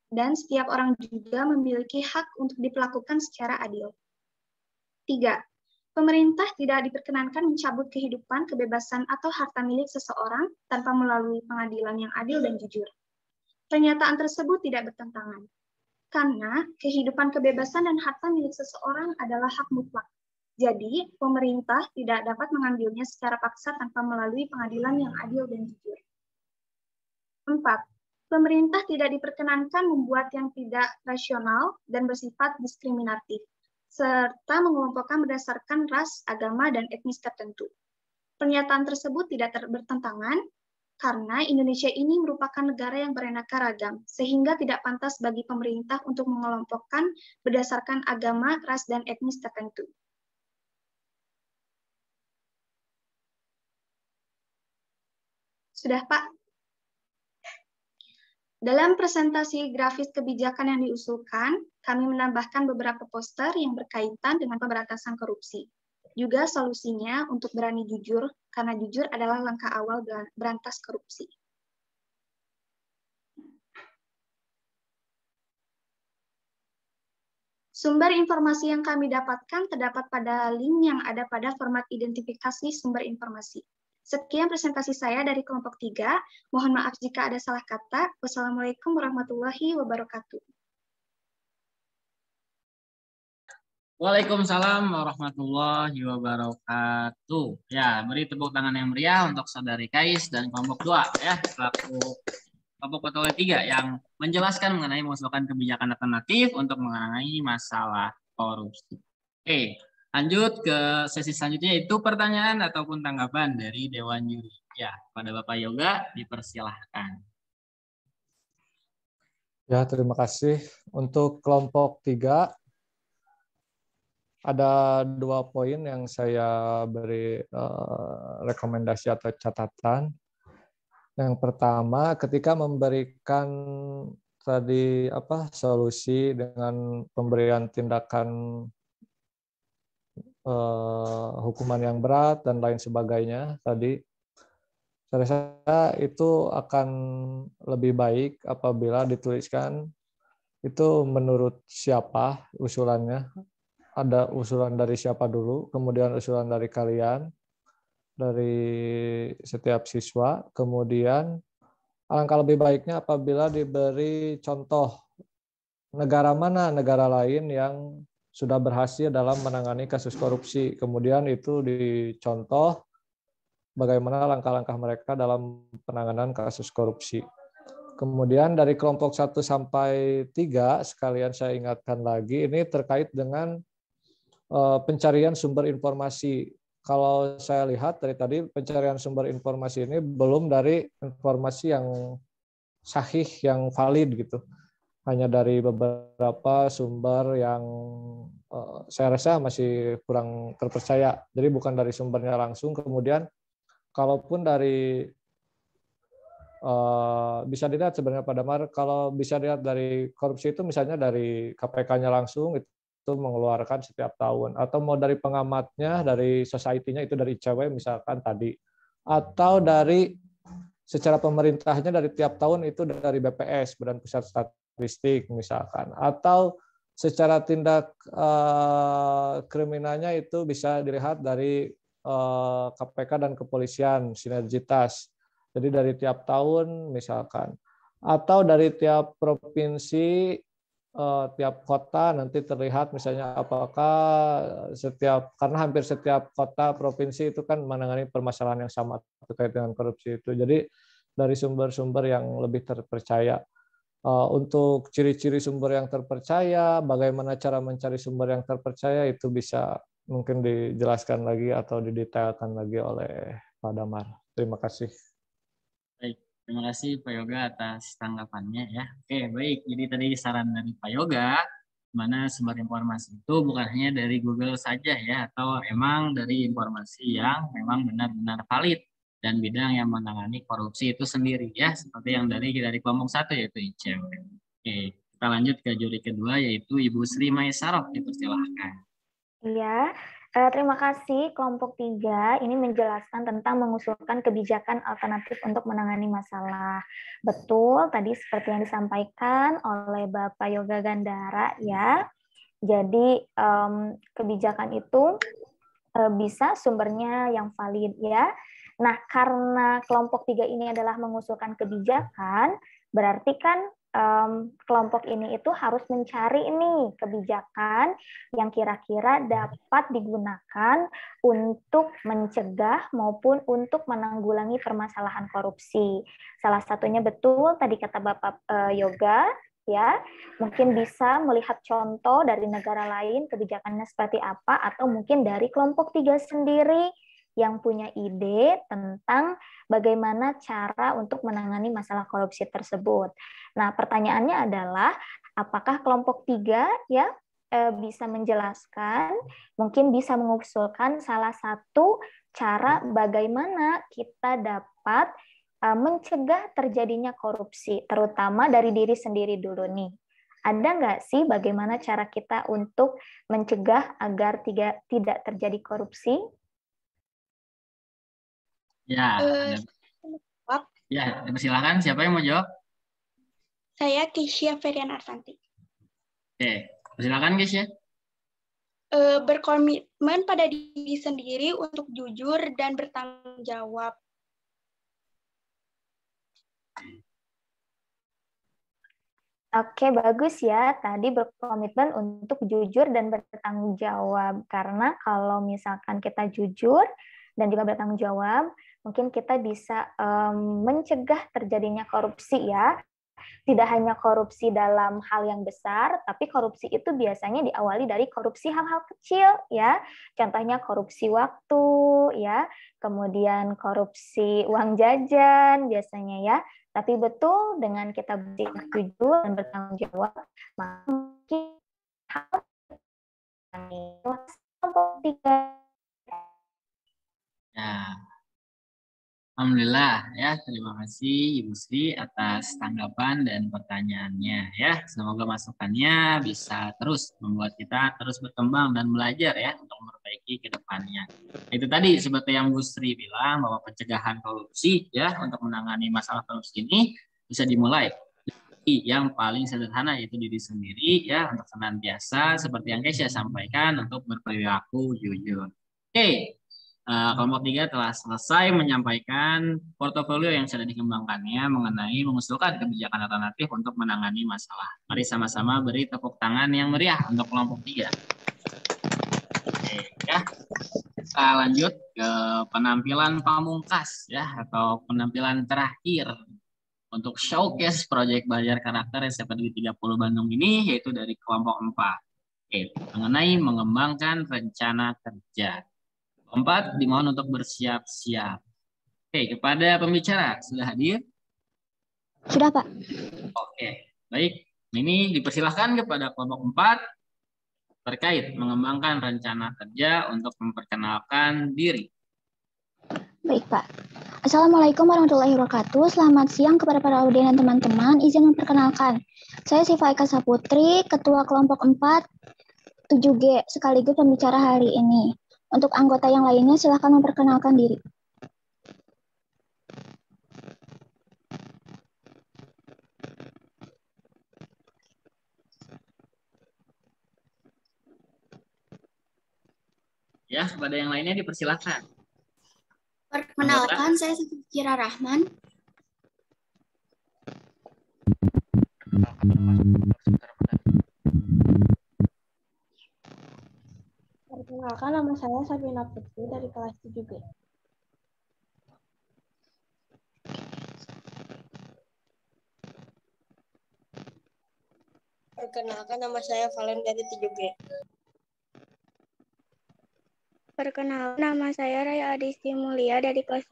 dan setiap orang juga memiliki hak untuk diperlakukan secara adil. 3. Pemerintah tidak diperkenankan mencabut kehidupan, kebebasan, atau harta milik seseorang tanpa melalui pengadilan yang adil dan jujur. Pernyataan tersebut tidak bertentangan, karena kehidupan, kebebasan, dan harta milik seseorang adalah hak mutlak. Jadi, pemerintah tidak dapat mengambilnya secara paksa tanpa melalui pengadilan yang adil dan jujur. 4. Pemerintah tidak diperkenankan membuat yang tidak rasional dan bersifat diskriminatif, serta mengelompokkan berdasarkan ras, agama, dan etnis tertentu. Pernyataan tersebut tidak bertentangan, karena Indonesia ini merupakan negara yang beraneka ragam, sehingga tidak pantas bagi pemerintah untuk mengelompokkan berdasarkan agama, ras, dan etnis tertentu. Sudah, Pak? Dalam presentasi grafis kebijakan yang diusulkan, kami menambahkan beberapa poster yang berkaitan dengan pemberantasan korupsi. Juga solusinya untuk berani jujur, karena jujur adalah langkah awal berantas korupsi. Sumber informasi yang kami dapatkan terdapat pada link yang ada pada format identifikasi sumber informasi. Sekian presentasi saya dari kelompok 3. Mohon maaf jika ada salah kata. Wassalamualaikum warahmatullahi wabarakatuh. Waalaikumsalam warahmatullahi wabarakatuh. Ya, beri tepuk tangan yang meriah untuk Saudari Kais dan kelompok 2 ya, selaku kelompok portfolio 3 yang menjelaskan mengenai mengusulkan kebijakan alternatif untuk mengenai masalah korupsi. Oke, Lanjut ke sesi selanjutnya, yaitu pertanyaan ataupun tanggapan dari Dewan Juri. Ya, pada Bapak Yoga dipersilahkan. Ya, terima kasih. Untuk kelompok 3, ada 2 poin yang saya beri rekomendasi atau catatan. Yang pertama, ketika memberikan tadi solusi dengan pemberian tindakan hukuman yang berat dan lain sebagainya tadi, saya rasa itu akan lebih baik apabila dituliskan itu menurut siapa usulannya. Ada usulan dari siapa dulu, kemudian usulan dari kalian, dari setiap siswa, kemudian alangkah lebih baiknya apabila diberi contoh negara mana, negara lain yang sudah berhasil dalam menangani kasus korupsi. Kemudian itu dicontoh bagaimana langkah-langkah mereka dalam penanganan kasus korupsi. Kemudian dari kelompok 1 sampai 3, sekalian saya ingatkan lagi, ini terkait dengan pencarian sumber informasi. Kalau saya lihat dari tadi, pencarian sumber informasi ini belum dari informasi yang sahih, yang valid gitu. Hanya dari beberapa sumber yang saya rasa masih kurang terpercaya. Jadi bukan dari sumbernya langsung. Kemudian kalaupun dari bisa dilihat sebenarnya pada Damar, kalau bisa dilihat dari korupsi itu misalnya dari KPK-nya langsung itu mengeluarkan setiap tahun, atau mau dari pengamatnya, dari society-nya itu dari ICW misalkan tadi, atau dari secara pemerintahnya dari tiap tahun itu dari BPS, Badan Pusat Statistik misalkan, atau secara tindak kriminalnya itu bisa dilihat dari KPK dan kepolisian sinergitas. Jadi dari tiap tahun misalkan, atau dari tiap provinsi, tiap kota nanti terlihat misalnya apakah karena hampir setiap kota provinsi itu kan menangani permasalahan yang sama terkait dengan korupsi itu. Jadi dari sumber-sumber yang lebih terpercaya. Untuk ciri-ciri sumber yang terpercaya, bagaimana cara mencari sumber yang terpercaya itu bisa mungkin dijelaskan lagi atau didetailkan lagi oleh Pak Damar. Terima kasih. Baik, terima kasih Pak Yoga atas tanggapannya ya. Oke, baik. Jadi tadi saran dari Pak Yoga, mana sumber informasi itu bukan hanya dari Google saja ya, atau emang dari informasi yang memang benar-benar valid dan bidang yang menangani korupsi itu sendiri ya, seperti yang dari kelompok 1 yaitu ICW. Oke, kita lanjut ke juri kedua yaitu Ibu Sri Maisarah, dipersilahkan. Iya, terima kasih. Kelompok 3 ini menjelaskan tentang mengusulkan kebijakan alternatif untuk menangani masalah. Betul, tadi seperti yang disampaikan oleh Bapak Yoga Gandara ya. Jadi kebijakan itu bisa sumbernya yang valid ya. Nah, karena kelompok 3 ini adalah mengusulkan kebijakan, berarti kan kelompok ini itu harus mencari ini kebijakan yang kira-kira dapat digunakan untuk mencegah maupun untuk menanggulangi permasalahan korupsi. Salah satunya betul tadi kata Bapak Yoga ya, mungkin bisa melihat contoh dari negara lain kebijakannya seperti apa, atau mungkin dari kelompok 3 sendiri yang punya ide tentang bagaimana cara untuk menangani masalah korupsi tersebut. Nah, pertanyaannya adalah apakah kelompok 3 ya bisa menjelaskan, mungkin bisa mengusulkan salah satu cara bagaimana kita dapat mencegah terjadinya korupsi, terutama dari diri sendiri dulu nih. Ada nggak sih bagaimana cara kita untuk mencegah agar tidak terjadi korupsi? Ya, silakan. Siapa yang mau jawab? Saya Keisha Ferian Arsanti. Oke, silakan Keisha. Berkomitmen pada diri sendiri untuk jujur dan bertanggung jawab. Oke, bagus ya. Tadi berkomitmen untuk jujur dan bertanggung jawab. Karena kalau misalkan kita jujur dan juga bertanggung jawab, mungkin kita bisa mencegah terjadinya korupsi ya. tidak hanya korupsi dalam hal yang besar, tapi korupsi itu biasanya diawali dari korupsi hal-hal kecil, ya. Contohnya korupsi waktu, ya, kemudian korupsi uang jajan biasanya, ya. Tapi betul dengan kita setuju dan bertanggung jawab, maka mungkin hal Ya, alhamdulillah ya, terima kasih Ibu Sri atas tanggapan dan pertanyaannya ya. Semoga masukannya bisa terus membuat kita terus berkembang dan belajar ya untuk memperbaiki ke depannya. Itu tadi seperti yang Bu Sri bilang bahwa pencegahan korupsi ya untuk menangani masalah korupsi ini bisa dimulai dari yang paling sederhana yaitu diri sendiri ya, untuk senantiasa seperti yang Keisha sampaikan untuk berperilaku jujur. Oke. Kelompok 3 telah selesai menyampaikan portofolio yang sudah dikembangkannya mengenai mengusulkan kebijakan alternatif untuk menangani masalah. Mari sama-sama beri tepuk tangan yang meriah untuk kelompok 3. Oke, ya. Kita lanjut ke penampilan pamungkas ya, atau penampilan terakhir untuk showcase proyek belajar karakter SMP 30 Bandung ini, yaitu dari kelompok 4. Oke, mengenai mengembangkan rencana kerja. 4 dimohon untuk bersiap-siap. Oke, kepada pembicara, sudah hadir? Sudah, Pak. Oke, baik. Ini dipersilahkan kepada kelompok 4 terkait mengembangkan rencana kerja untuk memperkenalkan diri. Baik, Pak. Assalamualaikum warahmatullahi wabarakatuh. Selamat siang kepada para audien dan teman-teman. Izin memperkenalkan. Saya Siva Eka Saputri, Ketua Kelompok 4 7G, sekaligus pembicara hari ini. Untuk anggota yang lainnya, silakan memperkenalkan diri. Ya, kepada yang lainnya dipersilakan. Perkenalkan, saya Kira Rahman. Perkenalkan, nama saya Sabina Putri dari kelas 7G. Perkenalkan, nama saya Valen dari 7G. Perkenalkan, nama saya Raya Adisti Mulia dari kelas.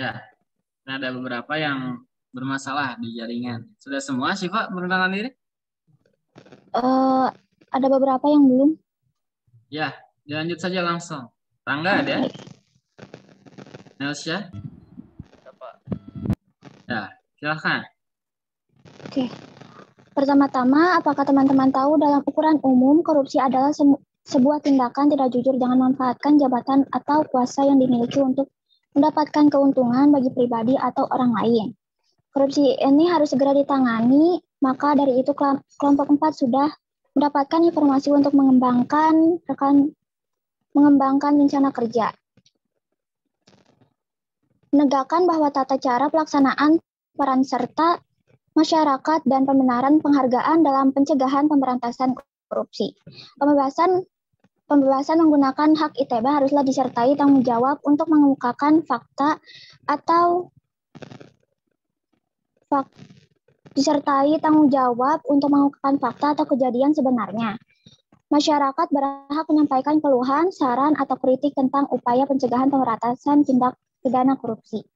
Ya, ada beberapa yang bermasalah di jaringan. Sudah semua, Siva, perkenalan diri? Ada beberapa yang belum. Ya, dilanjut saja langsung. Rangga ada? Nelsya? Ya, silakan. Oke. Pertama-tama, apakah teman-teman tahu dalam ukuran umum korupsi adalah sebuah tindakan tidak jujur dengan memanfaatkan jabatan atau kuasa yang dimiliki untuk mendapatkan keuntungan bagi pribadi atau orang lain. Korupsi ini harus segera ditangani, maka dari itu kelompok 4 sudah mendapatkan informasi untuk mengembangkan rencana kerja. Menegakkan bahwa tata cara pelaksanaan peran serta masyarakat dan pembenaran penghargaan dalam pencegahan pemberantasan korupsi. Pembebasan menggunakan hak ITB haruslah disertai tanggung jawab untuk mengemukakan fakta atau disertai tanggung jawab untuk mengemukakan fakta atau kejadian sebenarnya. Masyarakat berhak menyampaikan keluhan, saran, atau kritik tentang upaya pencegahan pemberantasan tindak pidana korupsi.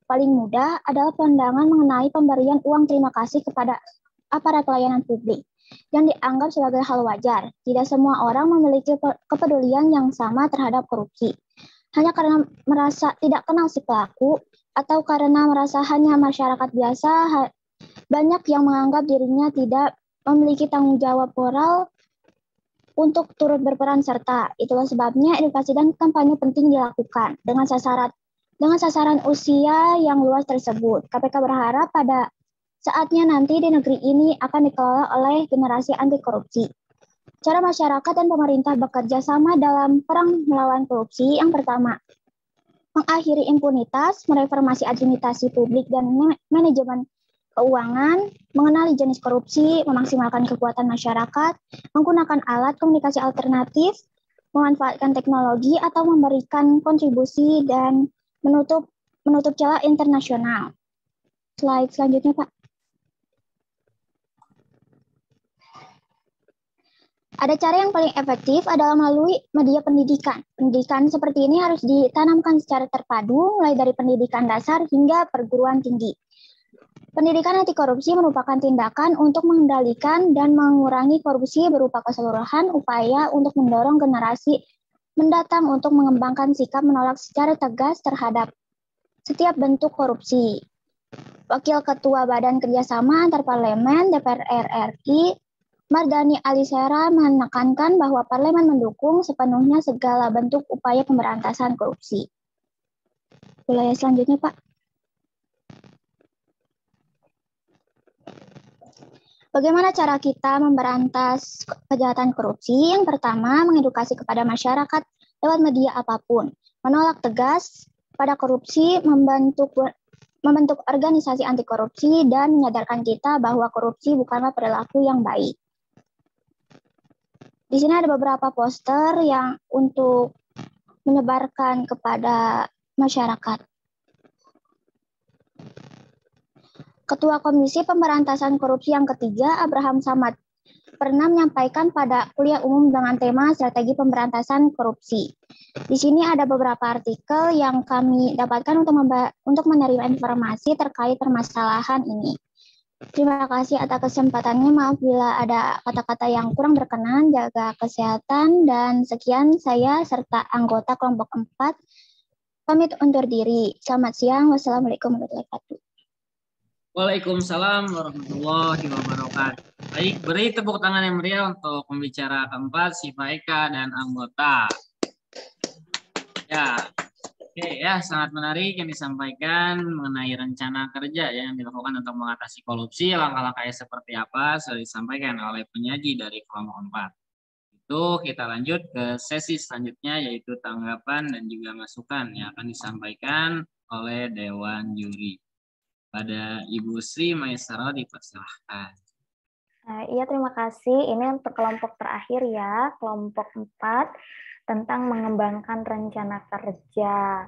Paling mudah adalah pandangan mengenai pemberian uang terima kasih kepada aparat pelayanan publik yang dianggap sebagai hal wajar. Tidak semua orang memiliki kepedulian yang sama terhadap korupsi. Hanya karena merasa tidak kenal si pelaku atau karena merasa hanya masyarakat biasa, banyak yang menganggap dirinya tidak memiliki tanggung jawab moral untuk turut berperan serta. Itulah sebabnya edukasi dan kampanye penting dilakukan dengan sasaran usia yang luas tersebut. KPK berharap pada saatnya nanti di negeri ini akan dikelola oleh generasi anti korupsi. Cara masyarakat dan pemerintah bekerja sama dalam perang melawan korupsi. Yang pertama, mengakhiri impunitas, mereformasi administrasi publik dan manajemen keuangan, mengenali jenis korupsi, memaksimalkan kekuatan masyarakat, menggunakan alat komunikasi alternatif, memanfaatkan teknologi atau memberikan kontribusi dan menutup celah internasional. Slide selanjutnya, Pak. Ada cara yang paling efektif adalah melalui media pendidikan. Pendidikan seperti ini harus ditanamkan secara terpadu, mulai dari pendidikan dasar hingga perguruan tinggi. Pendidikan anti korupsi merupakan tindakan untuk mengendalikan dan mengurangi korupsi berupa keseluruhan upaya untuk mendorong generasi mendatang untuk mengembangkan sikap menolak secara tegas terhadap setiap bentuk korupsi. Wakil Ketua Badan Kerjasama Antar Parlemen DPR RI, Mardani Alisera, menekankan bahwa Parlemen mendukung sepenuhnya segala bentuk upaya pemberantasan korupsi. Wilayah selanjutnya, Pak. Bagaimana cara kita memberantas kejahatan korupsi? Yang pertama, mengedukasi kepada masyarakat lewat media apapun, menolak tegas pada korupsi, membentuk organisasi anti korupsi, dan menyadarkan kita bahwa korupsi bukanlah perilaku yang baik. Di sini ada beberapa poster yang untuk menyebarkan kepada masyarakat. Ketua Komisi Pemberantasan Korupsi yang ketiga, Abraham Samad, pernah menyampaikan pada kuliah umum dengan tema Strategi Pemberantasan Korupsi. Di sini ada beberapa artikel yang kami dapatkan untuk menerima informasi terkait permasalahan ini. Terima kasih atas kesempatannya. Maaf bila ada kata-kata yang kurang berkenan. Jaga kesehatan, dan sekian saya serta anggota kelompok 4 pamit undur diri. Selamat siang. Wassalamualaikum warahmatullahi wabarakatuh. Waalaikumsalam warahmatullahi wabarakatuh. Baik, beri tepuk tangan yang meriah untuk pembicara keempat, Syifa Eka dan anggota. Ya, oke ya, sangat menarik yang disampaikan mengenai rencana kerja yang dilakukan untuk mengatasi korupsi. Langkah-langkahnya seperti apa sudah disampaikan oleh penyaji dari kelompok 4. Itu kita lanjut ke sesi selanjutnya, yaitu tanggapan dan juga masukan yang akan disampaikan oleh Dewan Juri. Pada Ibu Sri Maisara dipersilahkan. Iya, terima kasih. Ini untuk kelompok terakhir ya, kelompok 4 tentang mengembangkan rencana kerja.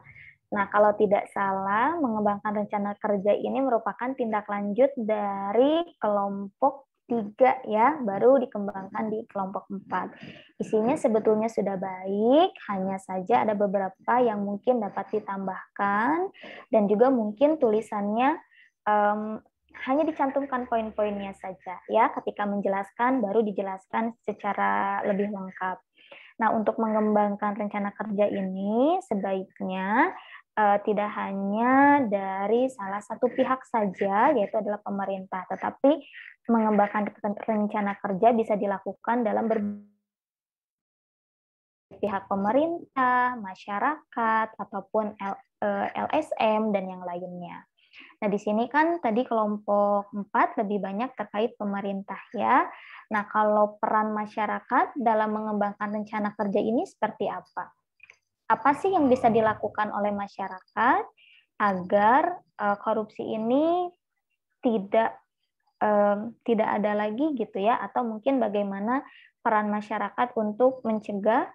Nah, kalau tidak salah, mengembangkan rencana kerja ini merupakan tindak lanjut dari kelompok 3 ya, baru dikembangkan di kelompok 4. Isinya sebetulnya sudah baik, hanya saja ada beberapa yang mungkin dapat ditambahkan, dan juga mungkin tulisannya hanya dicantumkan poin-poinnya saja ya, ketika menjelaskan baru dijelaskan secara lebih lengkap. Nah, untuk mengembangkan rencana kerja ini sebaiknya tidak hanya dari salah satu pihak saja, yaitu adalah pemerintah, tetapi mengembangkan rencana kerja bisa dilakukan dalam pihak pemerintah, masyarakat, ataupun LSM, dan yang lainnya. Nah, di sini kan tadi kelompok 4 lebih banyak terkait pemerintah ya. Nah, kalau peran masyarakat dalam mengembangkan rencana kerja ini seperti apa? Apa sih yang bisa dilakukan oleh masyarakat agar korupsi ini tidak ada lagi gitu ya, atau mungkin bagaimana peran masyarakat untuk mencegah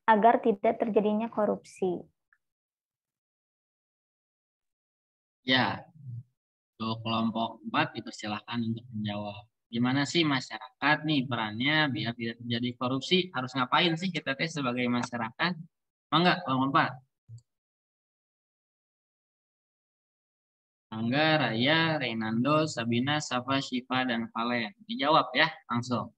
agar tidak terjadinya korupsi? Ya, untuk kelompok 4 dipersilahkan untuk menjawab. Gimana sih masyarakat nih perannya biar tidak terjadi korupsi? Harus ngapain sih kita sebagai masyarakat? Mangga, kelompok 4. Angga, Raya, Reynando, Sabina, Safa, Syifa, dan Valen. Dijawab ya, langsung.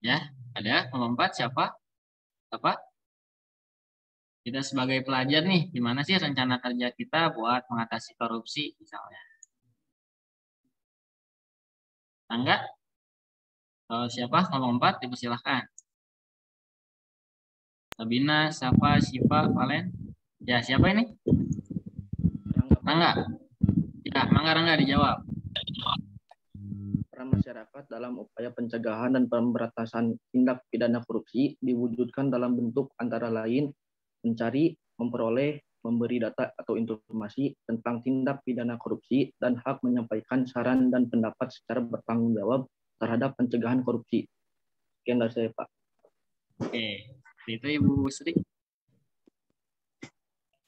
Ya, ada kelompok 4 siapa? Apa? Kita sebagai pelajar nih, gimana sih rencana kerja kita buat mengatasi korupsi misalnya? Enggak? Siapa? Kelompok 4 dipersilahkan. Sabina, Safa, Syifa, Valen. Ya, siapa ini? Rangga. Ya, Rangga dijawab. peran masyarakat dalam upaya pencegahan dan pemberantasan tindak pidana korupsi diwujudkan dalam bentuk antara lain mencari, memperoleh, memberi data atau informasi tentang tindak pidana korupsi, dan hak menyampaikan saran dan pendapat secara bertanggung jawab terhadap pencegahan korupsi. Sekian dari saya, Pak. Oke, itu Ibu Sri.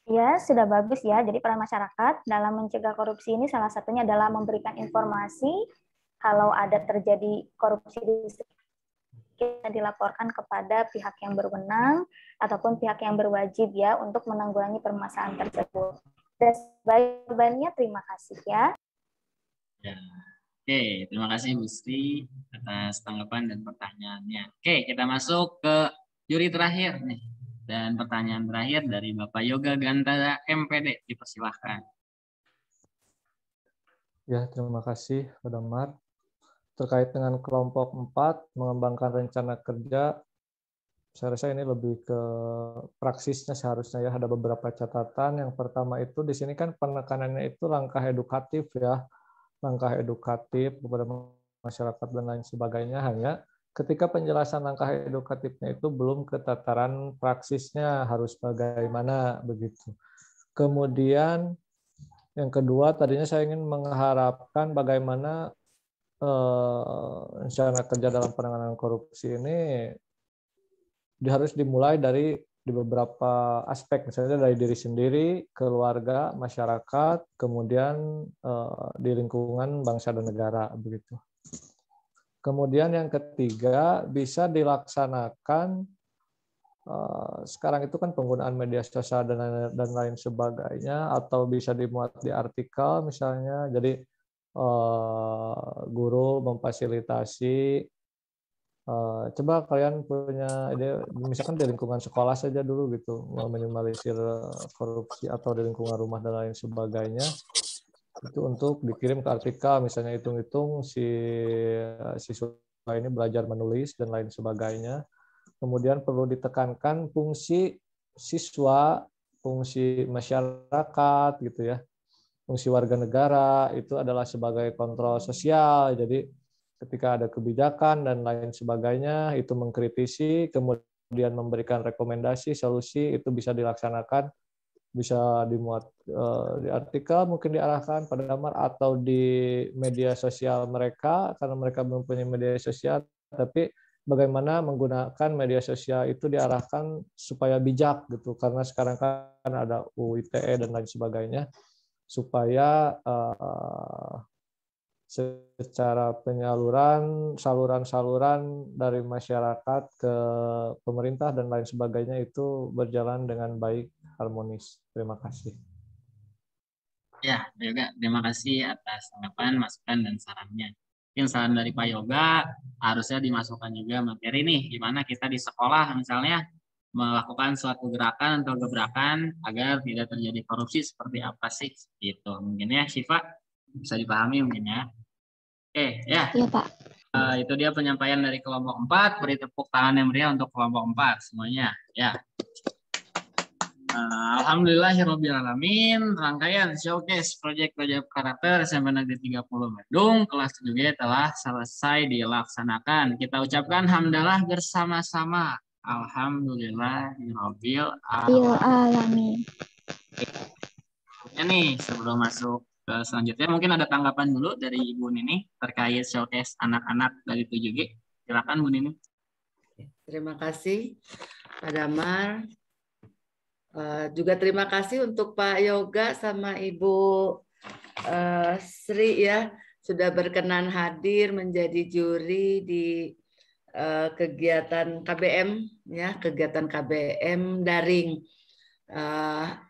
Ya, sudah bagus ya. Jadi peran masyarakat dalam mencegah korupsi ini salah satunya adalah memberikan informasi kalau ada terjadi korupsi di sekitar, dilaporkan kepada pihak yang berwenang ataupun pihak yang berwajib ya untuk menanggulangi permasalahan tersebut. Dan sebaik-baiknya terima kasih ya. Ya. Oke, terima kasih Bu Sri atas tanggapan dan pertanyaannya. Oke, kita masuk ke juri terakhir nih. Dan pertanyaan terakhir dari Bapak Yoga Gantara MPD, dipersilahkan. Ya, terima kasih Pak Damar. Terkait dengan kelompok 4, mengembangkan rencana kerja, saya rasa ini lebih ke praksisnya seharusnya ya, ada beberapa catatan. Yang pertama itu di sini kan penekanannya itu langkah edukatif ya, langkah edukatif kepada masyarakat dan lain sebagainya, hanya ketika penjelasan langkah edukatifnya itu belum ke tataran praksisnya harus bagaimana begitu. Kemudian yang kedua, tadinya saya ingin mengharapkan bagaimana rencana kerja dalam penanganan korupsi ini harus dimulai dari beberapa aspek, misalnya dari diri sendiri, keluarga, masyarakat, kemudian di lingkungan bangsa dan negara begitu. Kemudian yang ketiga, bisa dilaksanakan sekarang itu kan penggunaan media sosial dan lain sebagainya, atau bisa dimuat di artikel misalnya. Jadi guru memfasilitasi. Coba kalian punya ide, misalkan di lingkungan sekolah saja dulu gitu, meminimalisir korupsi, atau di lingkungan rumah dan lain sebagainya. Itu untuk dikirim ke artikel, misalnya hitung-hitung si siswa ini belajar menulis dan lain sebagainya. Kemudian perlu ditekankan fungsi siswa, fungsi masyarakat gitu ya, fungsi warga negara itu adalah sebagai kontrol sosial. Jadi ketika ada kebijakan dan lain sebagainya itu mengkritisi, kemudian memberikan rekomendasi, solusi, itu bisa dilaksanakan, bisa dimuat di artikel, mungkin diarahkan pada Damar, atau di media sosial mereka, karena mereka belum punya media sosial, tapi bagaimana menggunakan media sosial itu diarahkan supaya bijak gitu, karena sekarang kan ada UU ITE dan lain sebagainya, supaya secara penyaluran, saluran-saluran dari masyarakat ke pemerintah dan lain sebagainya itu berjalan dengan baik, harmonis. Terima kasih. Ya, Pak Yoga, terima kasih atas tanggapan, masukan, dan sarannya. Mungkin saran dari Pak Yoga harusnya dimasukkan juga materi nih, gimana kita di sekolah misalnya melakukan suatu gerakan atau gebrakan agar tidak terjadi korupsi, seperti apa sih? Gitu. Mungkin ya, Syifa, bisa dipahami mungkin ya. Oke, ya. Iya, Pak. Itu dia penyampaian dari kelompok 4. Beri tepuk tangan yang meriah untuk kelompok 4 semuanya. Ya. Alhamdulillahirrahmanirrahim. Rangkaian showcase proyek-proyek karakter SMP Negeri 30 Bandung kelas 7G telah selesai dilaksanakan. Kita ucapkan hamdalah bersama-sama. Alhamdulillahirabbil alamin. Ya nih, sebelum masuk ke selanjutnya, mungkin ada tanggapan dulu dari Ibu Nini terkait showcase anak-anak dari 7G. Silakan Bu Nini. Terima kasih Pak Damar. Juga terima kasih untuk Pak Yoga sama Ibu Sri ya, sudah berkenan hadir menjadi juri di kegiatan KBM ya, kegiatan KBM daring.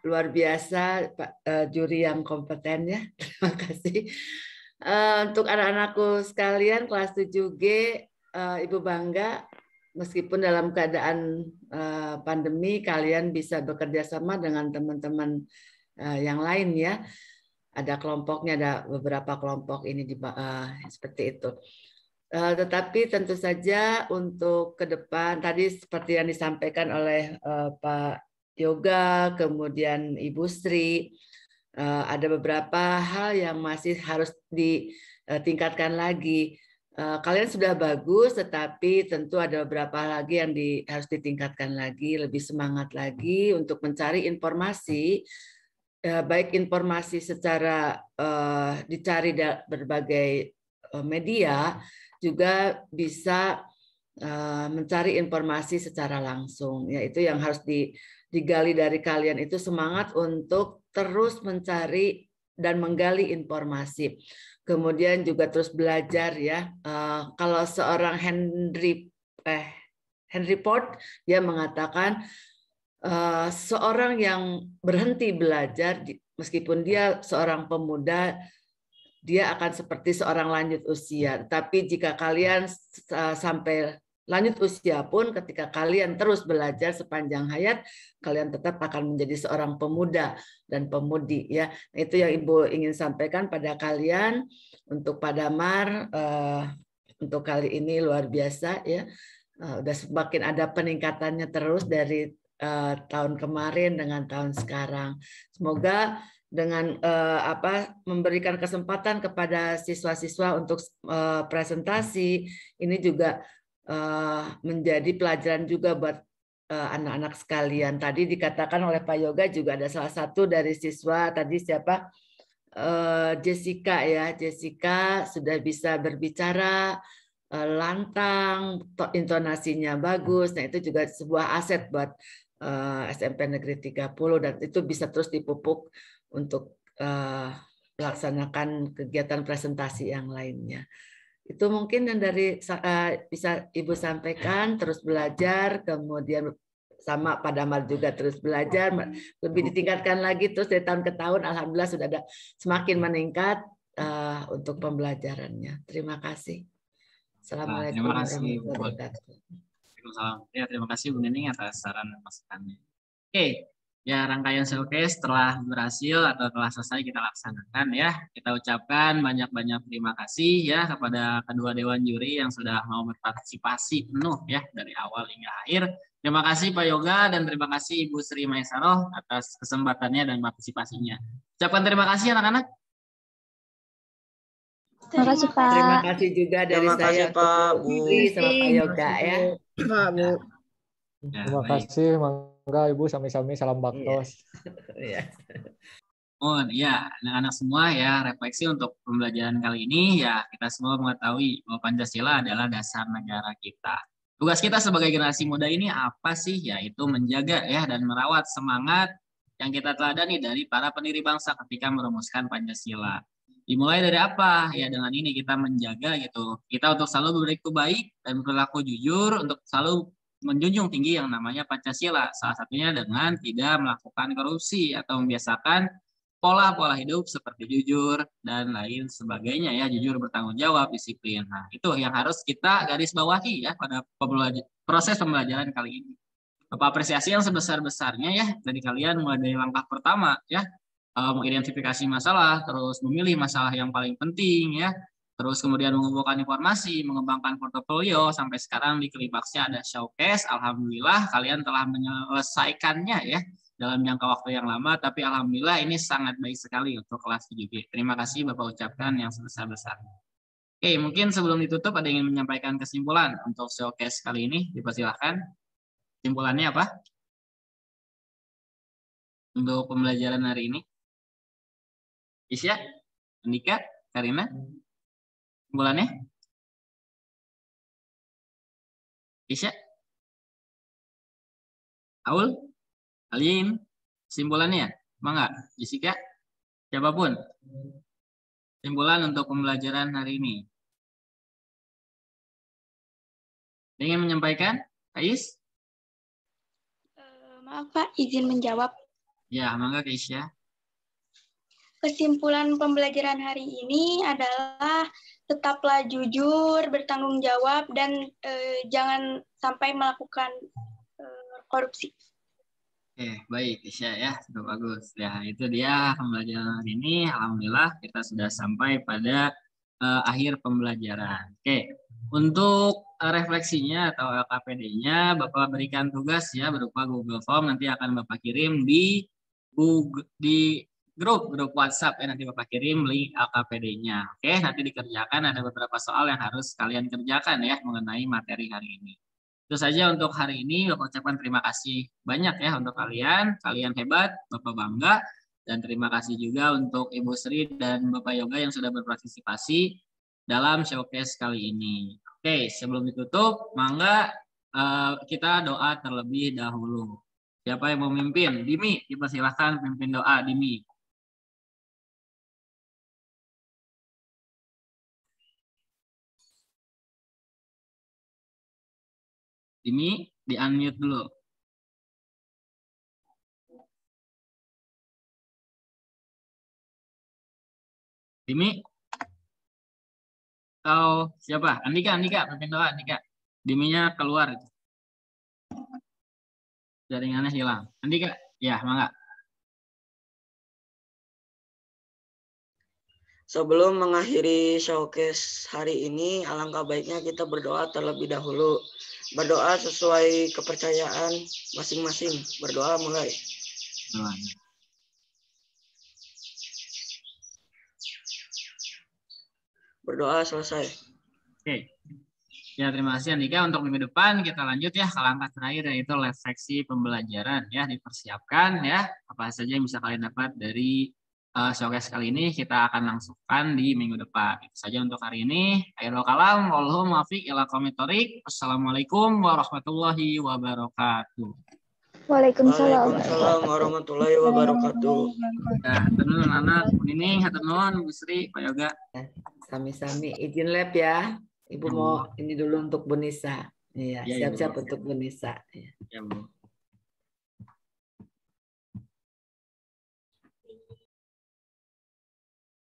Luar biasa Pak juri yang kompeten ya. Terima kasih. Untuk anak-anakku sekalian kelas 7G, Ibu bangga meskipun dalam keadaan pandemi kalian bisa bekerja sama dengan teman-teman yang lain ya. Ada kelompoknya, ada beberapa kelompok ini seperti itu. Tetapi tentu saja untuk ke depan tadi seperti yang disampaikan oleh Pak Yoga, kemudian Ibu Sri, ada beberapa hal yang masih harus ditingkatkan lagi. Kalian sudah bagus, tetapi tentu ada beberapa lagi yang harus ditingkatkan lagi, lebih semangat lagi untuk mencari informasi, baik informasi secara dicari berbagai media, juga bisa mencari informasi secara langsung. Ya, itu yang harus digali dari kalian, itu semangat untuk terus mencari dan menggali informasi. Kemudian juga terus belajar ya. Kalau seorang Henry Ford, dia mengatakan seorang yang berhenti belajar meskipun dia seorang pemuda, dia akan seperti seorang lanjut usia. Tapi jika kalian sampai lanjut usia pun, ketika kalian terus belajar sepanjang hayat, kalian tetap akan menjadi seorang pemuda dan pemudi ya. Itu yang Ibu ingin sampaikan pada kalian. Untuk Pak Damar, untuk kali ini luar biasa ya. Udah semakin ada peningkatannya terus dari tahun kemarin dengan tahun sekarang. Semoga dengan memberikan kesempatan kepada siswa-siswa untuk presentasi, ini juga menjadi pelajaran juga buat anak-anak sekalian. Tadi dikatakan oleh Pak Yoga juga ada salah satu dari siswa tadi siapa? Jessica ya. Jessica sudah bisa berbicara lantang, intonasinya bagus. Nah, itu juga sebuah aset buat SMP Negeri 30 dan itu bisa terus dipupuk untuk melaksanakan kegiatan presentasi yang lainnya. Itu mungkin yang bisa Ibu sampaikan, terus belajar, kemudian sama Pak Damar juga terus belajar, lebih ditingkatkan lagi terus dari tahun ke tahun, alhamdulillah sudah ada semakin meningkat untuk pembelajarannya. Terima kasih. Assalamualaikum warahmatullahi wabarakatuh. Ya, terima kasih Bu Nining atas saran dan masukannya. Oke, ya rangkaian showcase telah berhasil atau telah selesai kita laksanakan ya. Kita ucapkan banyak-banyak terima kasih ya kepada kedua dewan juri yang sudah mau berpartisipasi penuh ya dari awal hingga akhir. Terima kasih Pak Yoga dan terima kasih Ibu Sri Maesaroh atas kesempatannya dan partisipasinya. Ucapkan terima kasih anak-anak. Terima kasih Pak. Terima kasih juga dari saya Pak Bu sama Pak Yoga ya. Pak Bu. Terima kasih, mangga Ibu sami-sami salam baktos. Iya. Oh ya, anak-anak semua ya, refleksi untuk pembelajaran kali ini ya, kita semua mengetahui bahwa Pancasila adalah dasar negara kita. Tugas kita sebagai generasi muda ini apa sih? Yaitu menjaga ya dan merawat semangat yang kita teladani dari para pendiri bangsa ketika merumuskan Pancasila. Dimulai dari apa? Ya dengan ini kita menjaga gitu. Kita untuk selalu berperilaku baik dan berlaku jujur, untuk selalu menjunjung tinggi yang namanya Pancasila. Salah satunya dengan tidak melakukan korupsi atau membiasakan pola-pola hidup seperti jujur dan lain sebagainya ya. Jujur, bertanggung jawab, disiplin. Nah, itu yang harus kita garis bawahi ya pada proses pembelajaran kali ini. Bapak apresiasi yang sebesar-besarnya ya dari kalian mulai dari langkah pertama ya. Mengidentifikasi masalah, terus memilih masalah yang paling penting ya, terus kemudian mengumpulkan informasi, mengembangkan portofolio, sampai sekarang di Klimaksnya ada showcase. Alhamdulillah kalian telah menyelesaikannya ya dalam jangka waktu yang lama, tapi alhamdulillah ini sangat baik sekali untuk kelas 7B. Terima kasih Bapak ucapkan yang sebesar-besarnya. Oke, mungkin sebelum ditutup ada yang ingin menyampaikan kesimpulan untuk showcase kali ini, dipersilahkan. Kesimpulannya apa? Untuk pembelajaran hari ini. Isya, Andika, Karina, kesimpulannya? Isya, Aul, Alin, kesimpulannya? Mangga, Jessica, siapapun. Kesimpulan untuk pembelajaran hari ini. Ingin menyampaikan, Ais? Maaf Pak, izin menjawab. Ya, mangga Isya. Kesimpulan pembelajaran hari ini adalah tetaplah jujur, bertanggung jawab, dan jangan sampai melakukan korupsi. Baik Isya ya, sudah bagus. Ya, itu dia pembelajaran hari ini. Alhamdulillah kita sudah sampai pada akhir pembelajaran. Oke, untuk refleksinya atau LKPD-nya Bapak berikan tugas ya berupa Google Form, nanti akan Bapak kirim di grup WhatsApp ya, nanti Bapak kirim link LKPD-nya. Oke, nanti dikerjakan, ada beberapa soal yang harus kalian kerjakan ya mengenai materi hari ini. Itu saja untuk hari ini. Bapak ucapkan terima kasih banyak ya untuk kalian. Kalian hebat, Bapak bangga. Dan terima kasih juga untuk Ibu Sri dan Bapak Yoga yang sudah berpartisipasi dalam showcase kali ini. Oke, sebelum ditutup, mangga kita doa terlebih dahulu. Siapa yang mau memimpin? Dimi, dipersilahkan pimpin doa, Dimi. Dimi, di-unmute dulu. Dimi? Atau siapa? Andika, pimpin doa, Andika. Diminya keluar. Jaringannya hilang. Andika, ya, mangga. Sebelum mengakhiri showcase hari ini, alangkah baiknya kita berdoa terlebih dahulu. Berdoa sesuai kepercayaan masing-masing. Berdoa mulai. Berdoa selesai. Oke. Ya, terima kasih Andika. Untuk minggu depan kita lanjut ya ke langkah terakhir, yaitu refleksi pembelajaran ya. Dipersiapkan ya apa saja yang bisa kalian dapat dari showcase kali ini, kita akan langsungkan di minggu depan. Itu saja untuk hari ini. Akhirul kalam, wallahu muwaffiq ila aqwamit thoriq. Assalamualaikum warahmatullahi wabarakatuh. Waalaikumsalam warahmatullahi wabarakatuh. Ya, tenun anak Nining, tenun Bu Sri, Pak Yoga. Sami-sami izin lab ya. Ibu mau ini dulu untuk Bu Nisa. Iya, Ya, siap-siap Ibu. untuk Bu Nisa. Ya, Bu.